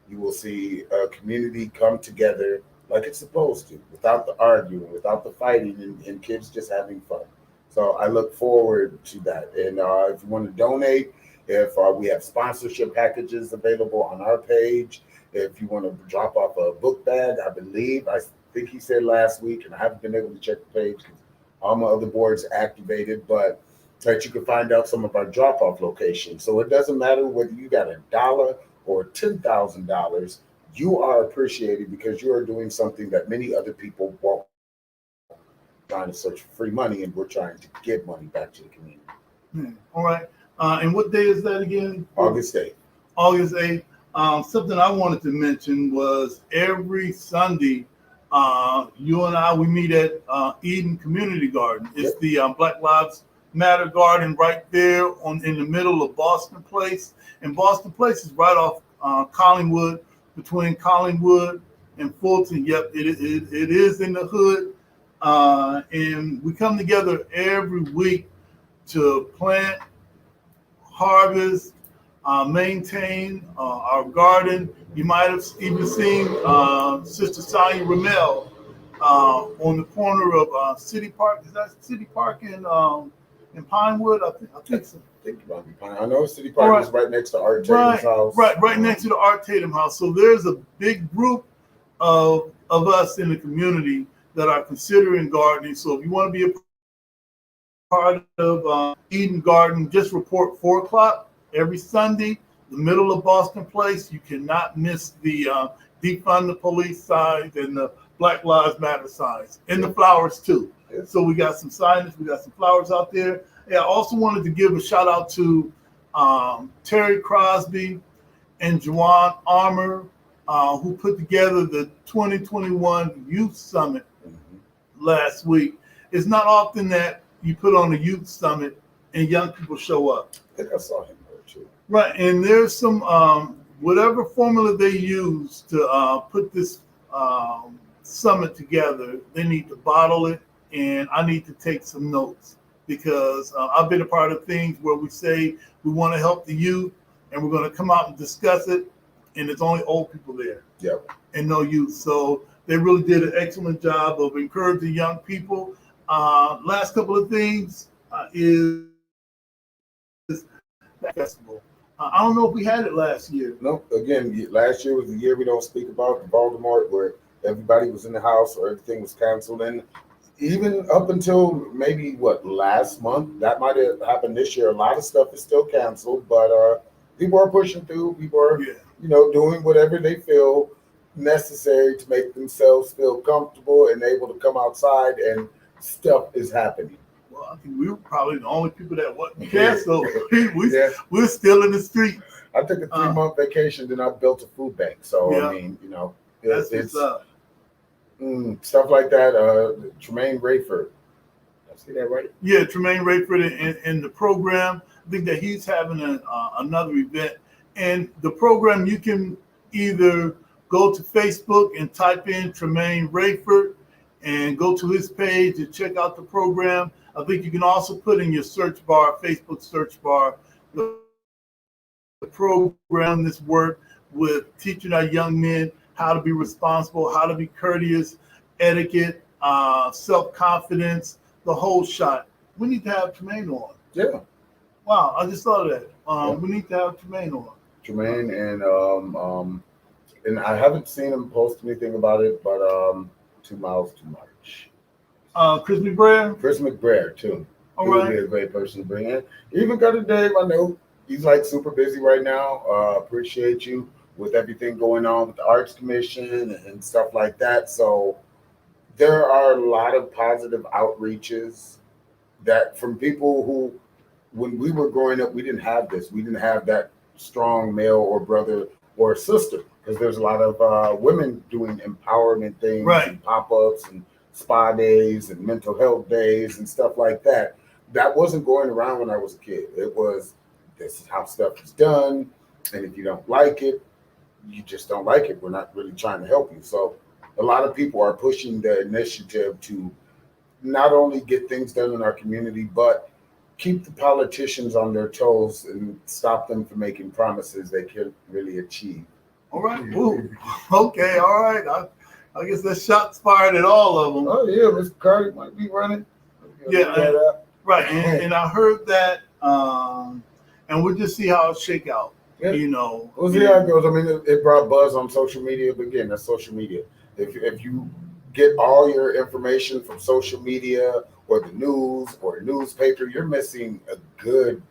you will see a community come together like it's supposed to, without the arguing, without the fighting, and kids just having fun. So I look forward to that. And if you want to donate, if we have sponsorship packages available on our page, if you want to drop off a book bag, I think he said last week, and I haven't been able to check the page because all my other boards activated, but that you can find out some of our drop-off locations. So it doesn't matter whether you got $1 or $10,000, you are appreciated because you are doing something that many other people won't. Trying to search for free money, and we're trying to give money back to the community. All right. And what day is that again? August 8th. August 8th. Something I wanted to mention was every Sunday, you and I, we meet at Eden Community Garden. It's the Black Lives Matter Garden right there in the middle of Boston Place. And Boston Place is right off between Collingwood and Fulton. Yep, it is in the hood. And we come together every week to plant, harvest, maintain our garden. You might have even seen Sister Sonia Ramel on the corner of City Park. Is that City Park in Pinewood? I think so. I know City Park is right next to Art Tatum's house. Right next to the Art Tatum house. So there's a big group of us in the community that are considering gardening. So if you want to be a part of Eden Garden, just report 4 o'clock every Sunday, the middle of Boston Place. You cannot miss the defund the police signs and the Black Lives Matter signs, and the flowers too. So we got some signage, we got some flowers out there. Yeah, I also wanted to give a shout out to Terry Crosby and Juwan Armour, who put together the 2021 Youth Summit last week. It's not often that you put on a youth summit and young people show up. I think I saw him there too. Right, and there's some whatever formula they use to put this summit together, they need to bottle it, and I need to take some notes, because I've been a part of things where we say we want to help the youth and we're going to come out and discuss it, and there's only old people there. Yep. And no youth. So they really did an excellent job of encouraging young people. Last couple of things is the festival. I don't know if we had it last year. No, again, last year was the year we don't speak about, the Baltimore, where everybody was in the house or everything was canceled. And even up until maybe last month, that might have happened this year. A lot of stuff is still canceled, but people are pushing through. People are, doing whatever they feel necessary to make themselves feel comfortable and able to come outside, and stuff is happening. Well, I think we were probably the only people that wasn't canceled. We're still in the street. I took a 3-month vacation, then I built a food bank. So I mean, that's it's what's up. Stuff like that. Tremaine Rayford. Did I see that right? Yeah, Tremaine Rayford in the program. I think that he's having another event. And the program, you can either go to Facebook and type in Tremaine Rayford and go to his page and check out the program. I think you can also put in your search bar, Facebook search bar, the program, this work with teaching our young men how to be responsible, how to be courteous, etiquette, self-confidence, the whole shot. We need to have Tremaine on. Yeah. Wow, I just thought of that. We need to have Tremaine on. Tremaine and I haven't seen him post anything about it, but 2 miles to March. Chris McBrayer? Chris McBrayer too. All he right. would be a great person to bring in. Even got to Dave, I know he's super busy right now. Appreciate you with everything going on with the Arts Commission and stuff like that. So there are a lot of positive outreaches that from people who, when we were growing up, we didn't have this. We didn't have that strong male or brother or sister, because there's a lot of women doing empowerment things, right, and pop-ups and spa days and mental health days and stuff like that. That wasn't going around when I was a kid. It was, this is how stuff is done, and if you don't like it, you just don't like it. We're not really trying to help you. So a lot of people are pushing the initiative to not only get things done in our community, but keep the politicians on their toes and stop them from making promises they can't really achieve. All right. Ooh. Okay. All right. I guess that shots fired at all of them. Oh yeah, Mr. Carter might be running. Yeah. Right. And I heard that, and we'll just see how it shake out. Yeah. We'll see how it goes. I mean, it brought buzz on social media, but again, that's social media. If you get all your information from social media or the news or a newspaper, you're missing a good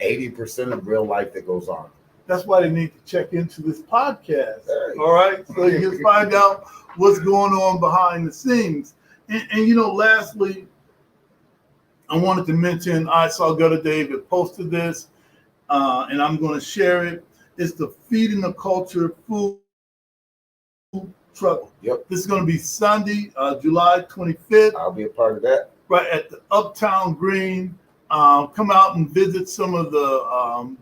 80% of real life that goes on. That's why they need to check into this podcast. Hey. All right. So you can find out what's going on behind the scenes. And lastly, I wanted to mention, I saw Gutter David posted this, and I'm going to share it. It's the Feeding the Culture food truck. Yep. This is going to be Sunday, July 25th. I'll be a part of that. Right at the Uptown Green. Come out and visit some of the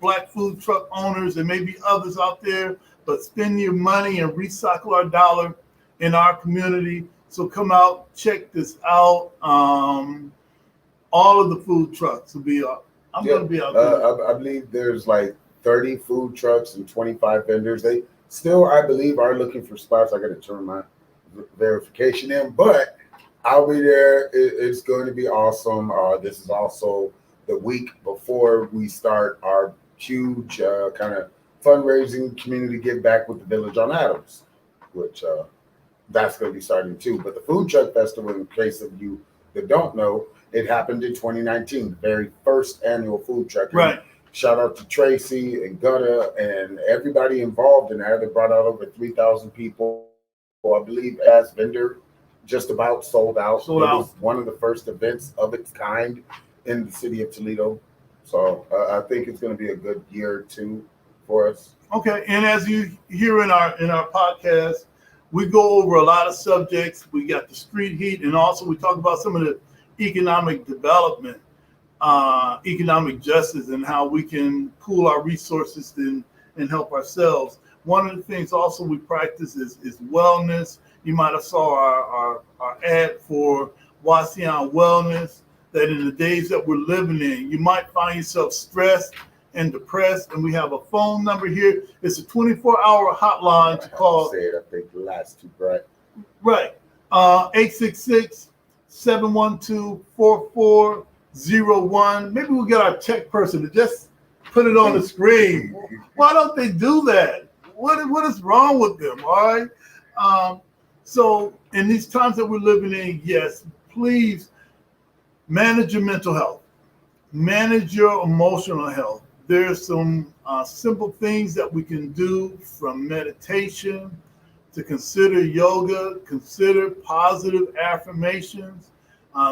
black food truck owners. There may be others out there, but spend your money and recycle our dollar in our community So come out, check this out. All of the food trucks will be up. I'm going to be out there. I believe there's like 30 food trucks and 25 vendors. They still, I believe, are looking for spots. I got to turn my verification in, but I'll be there. It's going to be awesome. This is also the week before we start our huge kind of fundraising community give back with the Village on Adams, which that's going to be starting too. But the Food Truck Festival, in case of you that don't know, it happened in 2019, the very first annual food truck. Right. Shout out to Tracy and Gutta and everybody involved in that. They brought out over 3,000 people. I believe as vendor just about sold out. It was one of the first events of its kind in the city of Toledo. So I think it's going to be a good year too for us. Okay, and as you hear in our podcast, we go over a lot of subjects. We got the street heat, and also we talk about some of the economic development, economic justice, and how we can pool our resources and help ourselves. One of the things also we practice is wellness. You might have saw our ad for Wasion Wellness, that in the days that we're living in, you might find yourself stressed and depressed, and we have a phone number here. It's a 24-hour hotline to call. I think the last two, right? Right. 866-712-4401. Maybe we'll get our tech person to just put it on the screen. Why don't they do that? What is wrong with them? All right. So in these times that we're living in, yes, please manage your mental health, manage your emotional health. There's some simple things that we can do, from meditation to consider yoga, consider positive affirmations.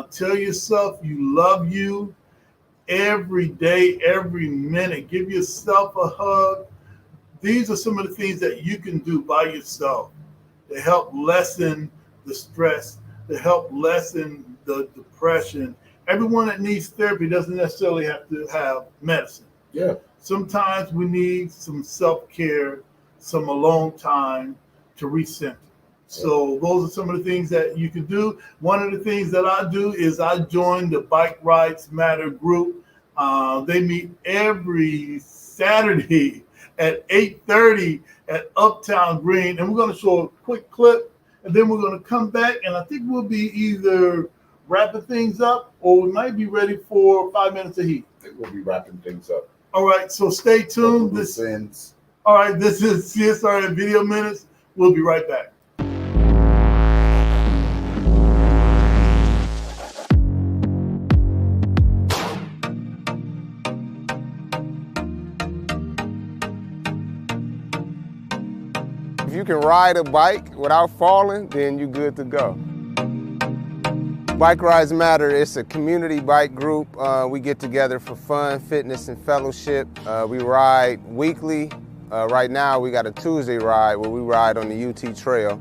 Tell yourself you love you every day, every minute. Give yourself a hug. These are some of the things that you can do by yourself to help lessen the stress, to help lessen the depression. Everyone that needs therapy doesn't necessarily have to have medicine. Yeah. Sometimes we need some self-care, some alone time to recenter. So those are some of the things that you can do. One of the things that I do is I join the Bike Rides Matter group. They meet every Saturday at 8:30 at Uptown Green. And we're going to show a quick clip, and then we're going to come back, and I think we'll be either wrapping things up, or we might be ready for 5 minutes of heat. I think we'll be wrapping things up. All right, so stay tuned. All right, this is CSRN Video Minutes. We'll be right back. If you can ride a bike without falling, then you're good to go. Bike Rides Matter, it's a community bike group. We get together for fun, fitness, and fellowship. We ride weekly. Right now we got a Tuesday ride where we ride on the UT Trail.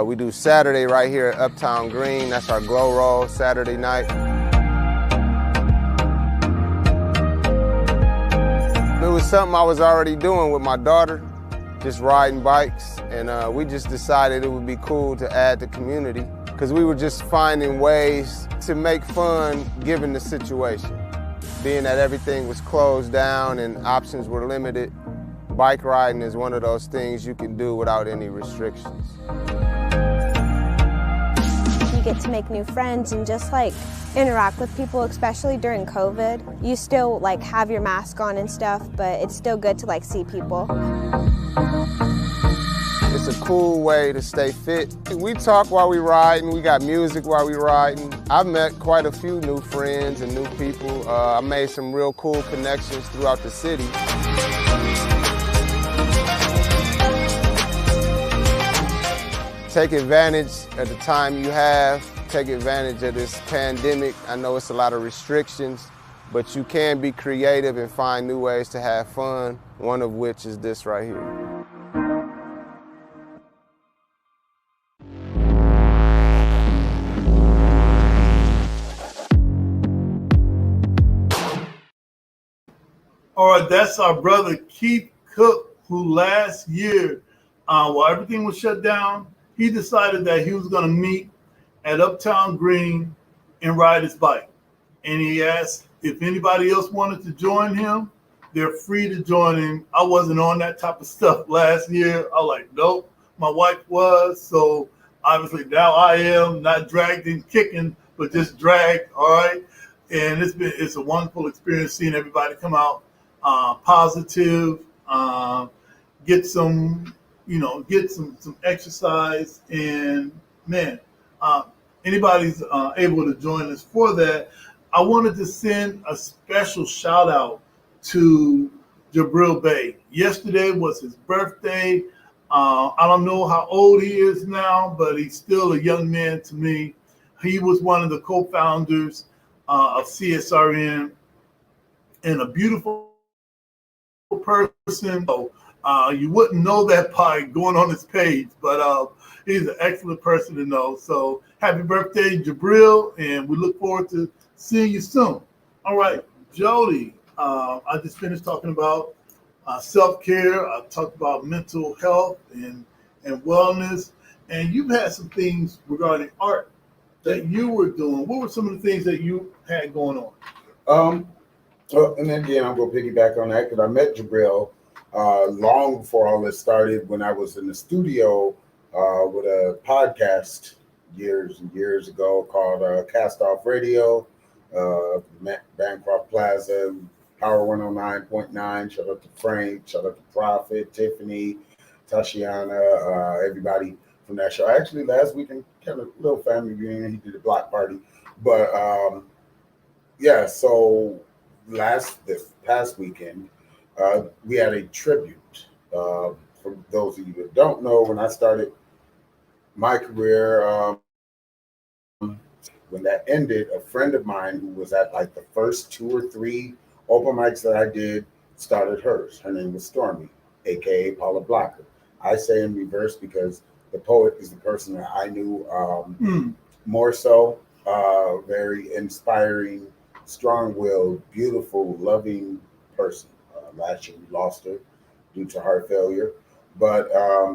We do Saturday right here at Uptown Green. That's our glow roll Saturday night. It was something I was already doing with my daughter, just riding bikes, and we just decided it would be cool to add the community, because we were just finding ways to make fun given the situation. Being that everything was closed down and options were limited, bike riding is one of those things you can do without any restrictions. You get to make new friends and just like interact with people, especially during COVID. You still like have your mask on and stuff, but it's still good to like see people. It's a cool way to stay fit. We talk while we riding, we got music while we riding. I've met quite a few new friends and new people. I made some real cool connections throughout the city. Take advantage of the time you have. Take advantage of this pandemic. I know it's a lot of restrictions, but you can be creative and find new ways to have fun, one of which is this right here. All right, that's our brother Keith Cook, who last year, while everything was shut down, he decided that he was going to meet at Uptown Green and ride his bike. And he asked if anybody else wanted to join him. They're free to join him. I wasn't on that type of stuff last year. I was like, nope. My wife was, so obviously now I am, not dragged and kicking, but just dragged. All right. And it's a wonderful experience seeing everybody come out positive, get some exercise, and man, anybody's able to join us for that. I wanted to send a special shout out to Jabril Bey. Yesterday was his birthday. I don't know how old he is now, but he's still a young man to me. He was one of the co-founders of CSRN, and a beautiful person. So, you wouldn't know that by going on his page, but he's an excellent person to know. So happy birthday, Jabril, and we look forward to seeing you soon. All right, Jody, I just finished talking about self-care. I talked about mental health and wellness, and you've had some things regarding art that you were doing. What were some of the things that you had going on? And then again, I'm going to piggyback on that because I met Jabril long before all this started when I was in the studio with a podcast years and years ago called Cast Off Radio, Bancroft Plaza, Power 109.9. Shout out to Frank, shout out to Prophet, Tiffany, Tashiana, everybody from that show. Actually, last weekend, kind of little family reunion. He did a block party. But yeah, so this past weekend, we had a tribute. For those of you that don't know, when I started my career, when that ended, a friend of mine who was at like the first 2 or 3 open mics that I did started hers. Her name was Stormy, aka Paula Blocker. I say in reverse because the poet is the person that I knew more so. Very inspiring, strong-willed, beautiful, loving person. Last year we lost her due to heart failure. But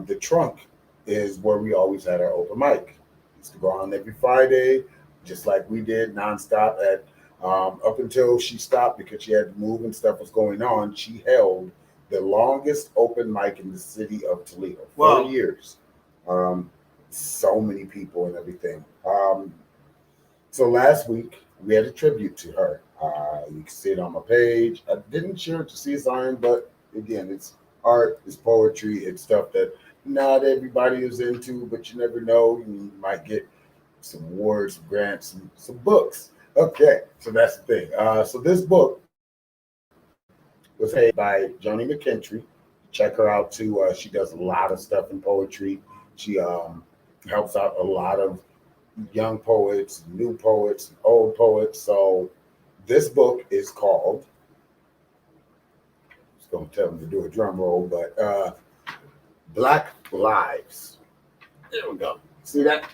the Trunk is where we always had our open mic. Used to go on every Friday, just like we did, nonstop at up until she stopped because she had to move and stuff was going on. She held the longest open mic in the city of Toledo. 4 years. So many people and everything. So last week we had a tribute to her. You can see it on my page. I didn't share it to CSRN, but again, it's art, it's poetry, it's stuff that not everybody is into, but you never know. You might get some awards, grants, some books. Okay, so that's the thing. So this book was made by Joni McKentry. Check her out too. She does a lot of stuff in poetry. She helps out a lot of young poets, new poets, old poets. So this book is called, I was going to tell them to do a drum roll, but Black Lives. There we go. See that?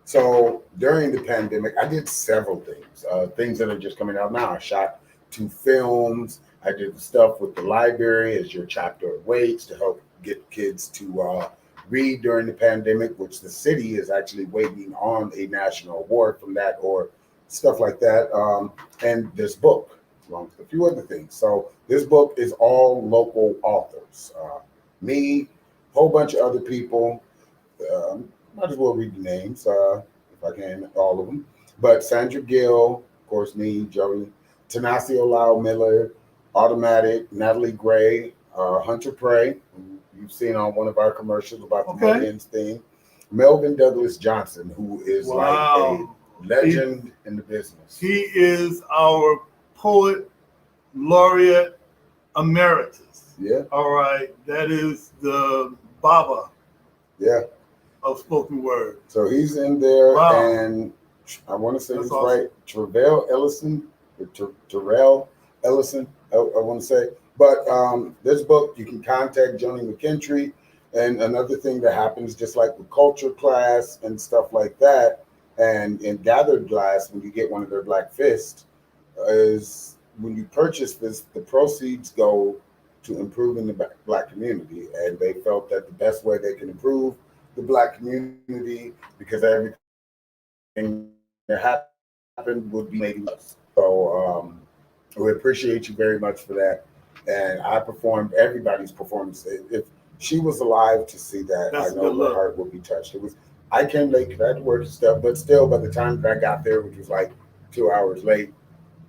So during the pandemic, I did several things, things that are just coming out now. I shot 2 films. I did the stuff with the library as your chapter awaits to help get kids to read during the pandemic, which the city is actually waiting on a national award from that or stuff like that. And this book, along with a few other things. So this book is all local authors. Me, a whole bunch of other people. Might as well read the names if I can, all of them. But Sandra Gill, of course, me, Joey, Tanasio Lau Miller, Automatic, Natalie Gray, Hunter Prey, who you've seen on one of our commercials about the Millions thing. Melvin Douglas Johnson, who is like a legend in the business. He is our poet laureate emeritus. Yeah. All right. That is the Baba. Yeah. Of spoken word. So he's in there, and I want to say this right, Terrell Ellison, I want to say. But this book, you can contact Joni McKentry. And another thing that happens, just like with culture class and stuff like that, and in Gathered Glass, when you get one of their Black Fists, is when you purchase this, the proceeds go to improving the Black community. And they felt that the best way they can improve the Black community, because everything that happened would be made us. So we appreciate you very much for that. And I performed everybody's performance. If she was alive to see that, That's I know her heart would be touched. I came late because I had to work and stuff, but still, by the time that I got there, which was like 2 hours late,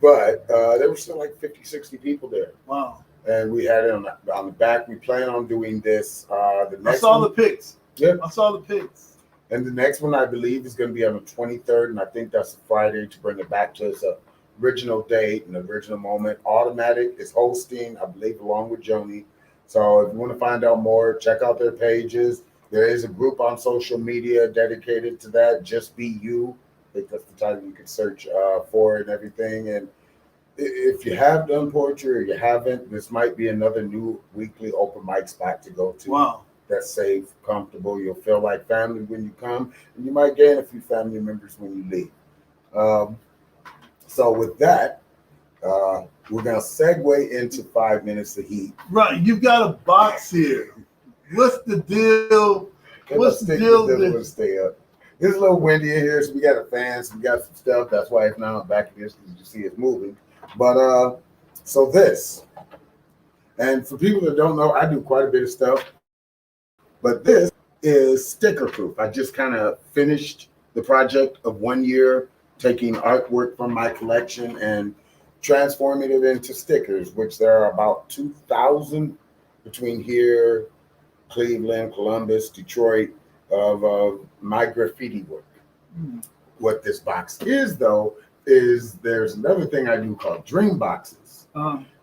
but there were still like 50, 60 people there. Wow. And we had it on the back. We plan on doing this. The next I saw one, the pics. Yeah. I saw the pics. And the next one, I believe, is going to be on the 23rd, and I think that's a Friday to bring it back to its original date and original moment. Automatic is hosting, I believe, along with Joni. So if you want to find out more, check out their pages. There is a group on social media dedicated to that. Just Be You. I think that's the title you can search for and everything. And if you have done poetry or you haven't, this might be another new weekly open mic spot to go to. Wow. That's safe, comfortable. You'll feel like family when you come, and you might gain a few family members when you leave. So with that, we're going to segue into 5 minutes of heat. Right. You've got a box here. What's the deal? What's the deal? Stay up. It's a little windy in here, so we got a fan, so we got some stuff. That's why it's not back in this, because you see it's moving. But so this, and for people that don't know, I do quite a bit of stuff, but this is sticker proof. I just kind of finished the project of 1 year, taking artwork from my collection and transforming it into stickers, which there are about 2,000 between here, Cleveland, Columbus, Detroit, of my graffiti work. What this box is, though, is there's another thing I do called dream boxes.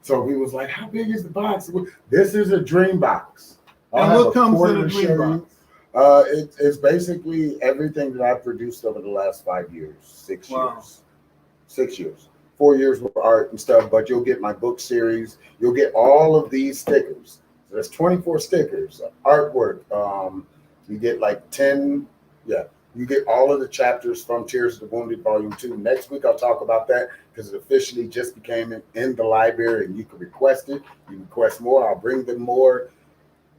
So he was like, how big is the box? This is a dream box. And what comes in a dream box? It's basically everything that I've produced over the last 5 years, 6 years. 6 years. 4 years with art and stuff, but you'll get my book series. You'll get all of these stickers. So there's 24 stickers, artwork. You get like 10, you get all of the chapters from Tears of the Wounded Volume 2. Next week, I'll talk about that because it officially just became in the library, and you can request it. You request more, I'll bring them more.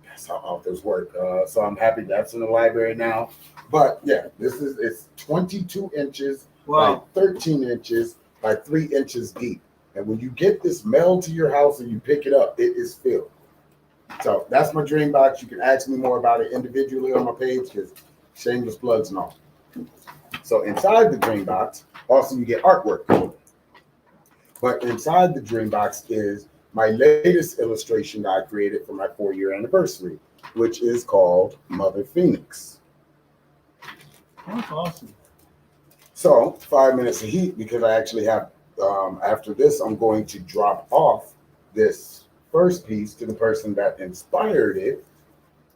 That's how authors work. So I'm happy that's in the library now. But yeah, it's 22 inches by 13 inches by 3 inches deep. And when you get this mailed to your house and you pick it up, it is filled. So that's my dream box. You can ask me more about it individually on my page, because shameless plugs and all. So inside the dream box, also you get artwork. But inside the dream box is my latest illustration that I created for my 4-year anniversary, which is called Mother Phoenix. That's awesome. So 5 minutes of heat, because I actually have, after this, I'm going to drop off this first piece to the person that inspired it,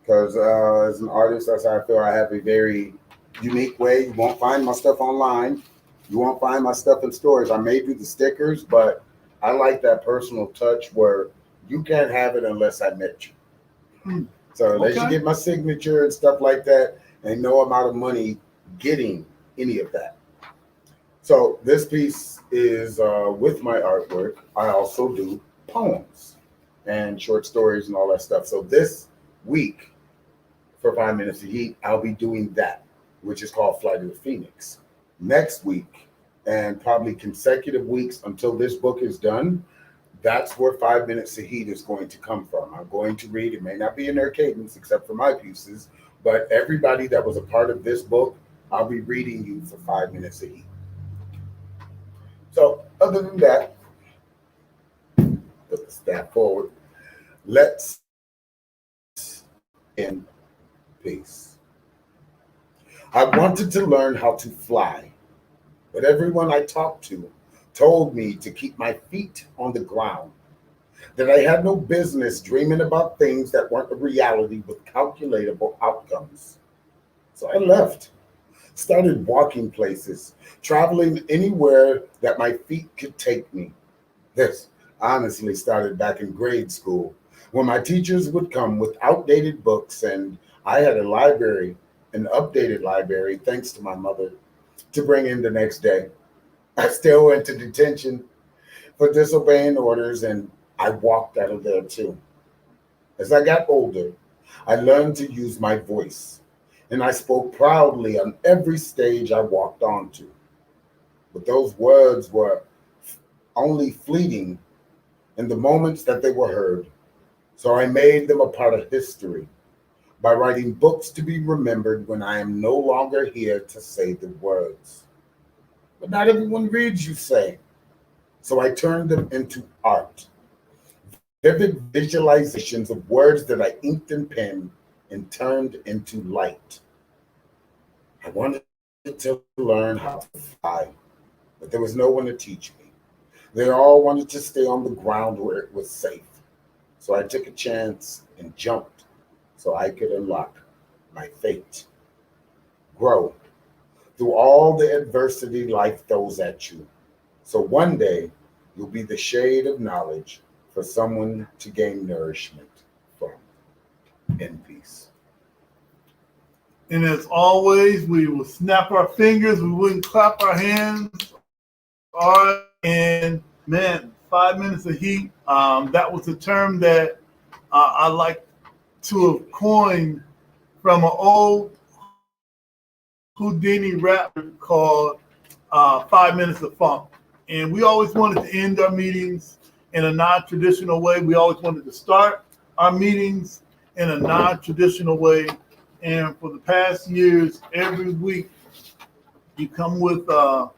because as an artist, that's how I feel. I have a very unique way. You won't find my stuff online. You won't find my stuff in stores. I may do the stickers, but I like that personal touch where you can't have it unless I met you. So unless you get my signature and stuff like that, ain't no amount of money getting any of that. So this piece is with my artwork. I also do poems and short stories and all that stuff. So this week for 5 minutes of heat, I'll be doing that, which is called Flight of the Phoenix. Next week, and probably consecutive weeks until this book is done, that's where 5 minutes of heat is going to come from. I'm going to read, it may not be in their cadence except for my pieces, but everybody that was a part of this book, I'll be reading you for 5 minutes of heat. So other than that, put the staff forward. Let's in peace. I wanted to learn how to fly, but everyone I talked to told me to keep my feet on the ground, that I had no business dreaming about things that weren't a reality with calculatable outcomes. So I left, started walking places, traveling anywhere that my feet could take me. This honestly started back in grade school, when my teachers would come with outdated books, and I had a library, an updated library, thanks to my mother, to bring in the next day. I still went to detention for disobeying orders, and I walked out of there too. As I got older, I learned to use my voice, and I spoke proudly on every stage I walked onto. But those words were only fleeting in the moments that they were heard. So I made them a part of history by writing books to be remembered when I am no longer here to say the words. But not everyone reads, you say. So I turned them into art. Vivid visualizations of words that I inked in pen and turned into light. I wanted to learn how to fly, but there was no one to teach me. They all wanted to stay on the ground where it was safe. So I took a chance and jumped so I could unlock my fate. Grow through all the adversity life throws at you. So one day you'll be the shade of knowledge for someone to gain nourishment from. In peace. And as always, we will snap our fingers. We wouldn't clap our hands. All right. And man, 5 minutes of heat. That was a term that I like to have coined from an old Houdini rapper called 5 Minutes of Funk. And we always wanted to end our meetings in a non-traditional way. We always wanted to start our meetings in a non-traditional way. And for the past years, every week, you come with a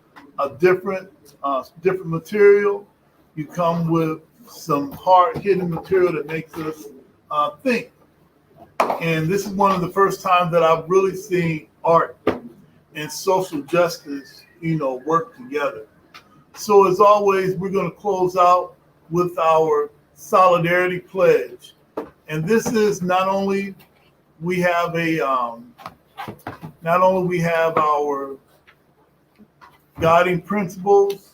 different material. You come with some hard-hitting material that makes us think. And this is one of the first times that I've really seen art and social justice, work together. So as always, we're going to close out with our solidarity pledge. And this is not only we have our guiding principles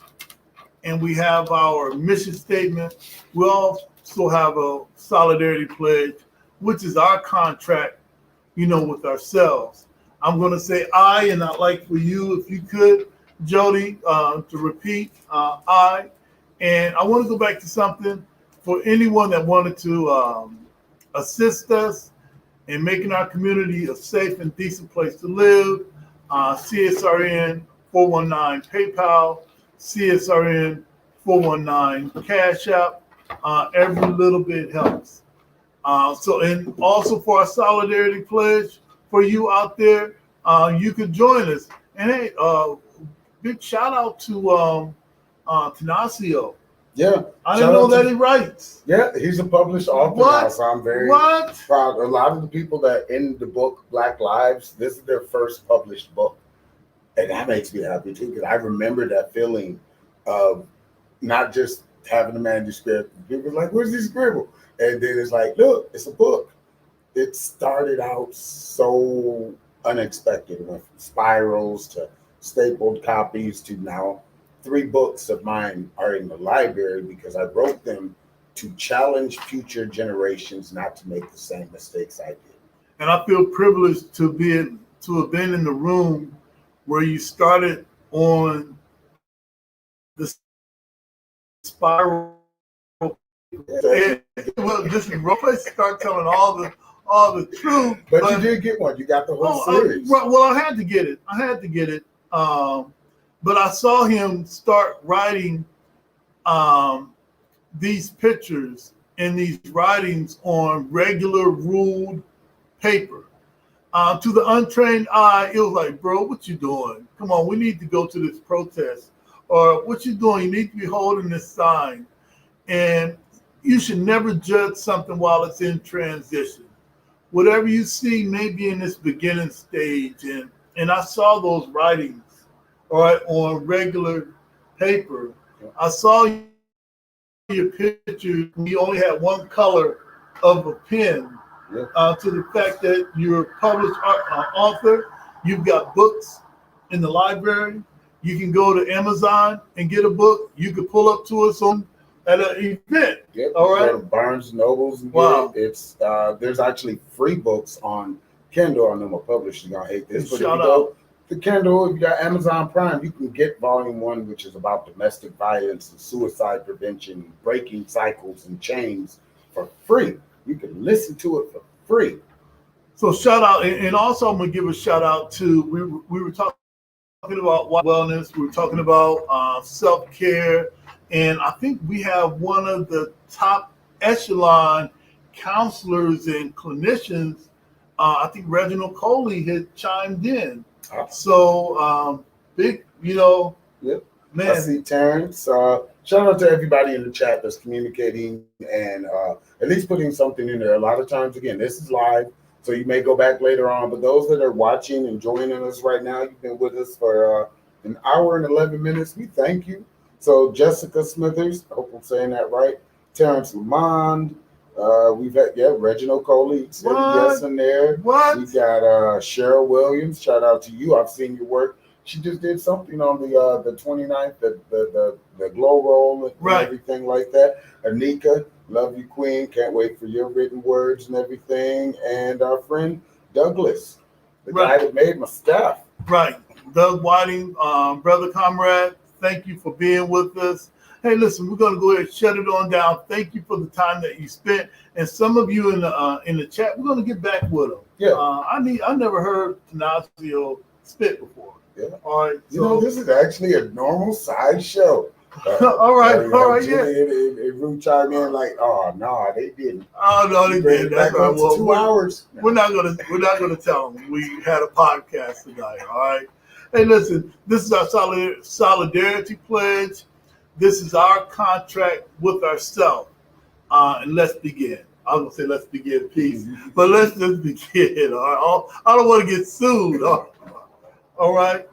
and we have our mission statement, we also have a solidarity pledge, which is our contract, with ourselves. I'm going to say I, and I'd like for you, if you could, Jody, to repeat I. And I want to go back to something for anyone that wanted to assist us in making our community a safe and decent place to live. CSRN 419 PayPal, CSRN 419 Cash App. Every little bit helps. And also for our solidarity pledge, for you out there, you could join us. And hey, big shout out to Tanacio. Yeah. I didn't know that he writes. Yeah, he's a published author now, so I'm very proud. A lot of the people that in the book Black Lives, this is their first published book. And that makes me happy too, because I remember that feeling of not just having a manuscript. People were like, where's this scribble? And then it's like, look, it's a book. It started out so unexpected. It went from spirals to stapled copies to now 3 books of mine are in the library because I wrote them to challenge future generations not to make the same mistakes I did. And I feel privileged to have been in the room where you started on the spiral. Well, just start telling all the truth. But you did get one. You got the whole series. I had to get it. But I saw him start writing these pictures and these writings on regular ruled paper. To the untrained eye, it was like, bro, what you doing? Come on, we need to go to this protest. Or what you doing? You need to be holding this sign. And you should never judge something while it's in transition. Whatever you see may be in this beginning stage. And I saw those writings, all right, on regular paper. I saw your picture. You only had one color of a pen. To the fact that you're a published author, you've got books in the library. You can go to Amazon and get a book. You could pull up to us at an event. Yep. All right. Go to Barnes Nobles. And wow. It's there's actually free books on Kindle. I know my publisher's gonna hate this, but if you Shout go out. to Kindle, if you got Amazon Prime, you can get Volume 1, which is about domestic violence and suicide prevention, breaking cycles and chains for free. You can listen to it for free. So shout out, and also I'm gonna give a shout out to we were talking about wellness. We were talking about self-care, and I think we have one of the top echelon counselors and clinicians. I think Reginald Coley had chimed in. So big, Yep. man. I see Terrence. Shout out to everybody in the chat that's communicating and at least putting something in there. A lot of times, again, this is live, so you may go back later on. But those that are watching and joining us right now, you've been with us for an hour and 11 minutes. We thank you. So Jessica Smithers, I hope I'm saying that right. Terrence Lamond. We've had Reginald Coley said yes in there. What? We got Cheryl Williams. Shout out to you. I've seen your work. She just did something on the 29th, the glow roll and everything like that. Anika, love you, Queen. Can't wait for your written words and everything. And our friend Douglas, the guy that made my staff. Right. Doug Whiting, brother comrade, thank you for being with us. Hey, listen, we're going to go ahead and shut it on down. Thank you for the time that you spent. And some of you in the chat, we're going to get back with them. Yeah. I never heard Tanasio spit before. Yeah. All right. So, this is actually a normal size show. All right. Julie and Ruth chimed in like, oh no, they didn't. Oh no, they didn't. That's right. Well, 2 hours. We're not gonna tell them we had a podcast tonight. All right. Hey, listen. This is our solidarity pledge. This is our contract with ourselves. And let's begin. I was gonna say let's begin peace, but let's just begin. All right. I don't want to get sued. All right.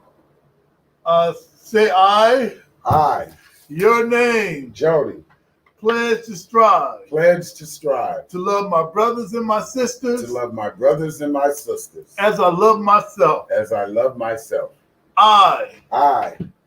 Say I. I. Your name. Jody. Pledge to strive. Pledge to strive. To love my brothers and my sisters. To love my brothers and my sisters. As I love myself. As I love myself. I.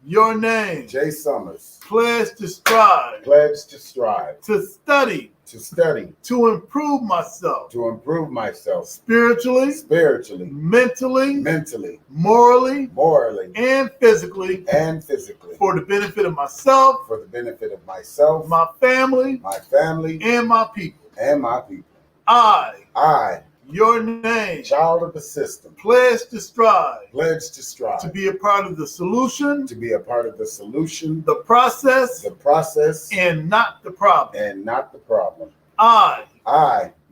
Your name. Jay Summers. Pledge to strive. Pledge to strive. To study. To study. To improve myself. To improve myself. Spiritually. Spiritually. Mentally. Mentally. Morally. Morally. And physically. And physically. For the benefit of myself. For the benefit of myself. My family. My family. And my people. And my people. I. Your name. Child of the system. Pledge to strive. Pledge to strive. To be a part of the solution. To be a part of the solution. The process. The process. And not the problem. And not the problem. I.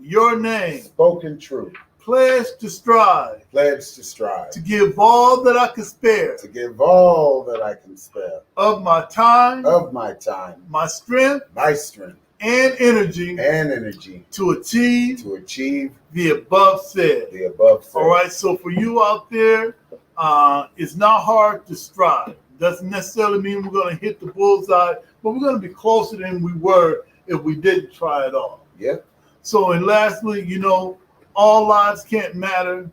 Your name. Spoken truth. Pledge to strive. Pledge to strive. To give all that I can spare. To give all that I can spare. Of my time. Of my time. My strength. My strength. And energy. And energy. To achieve. To achieve. The above said. The above said. All right. So for you out there, it's not hard to strive. Doesn't necessarily mean we're going to hit the bullseye, but we're going to be closer than we were if we didn't try it all. Yeah. So, and lastly, all lives can't matter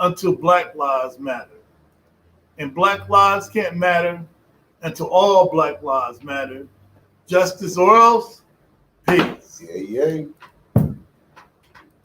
until Black lives matter. And Black lives can't matter until all Black lives matter. Justice or else, peace. Yeah.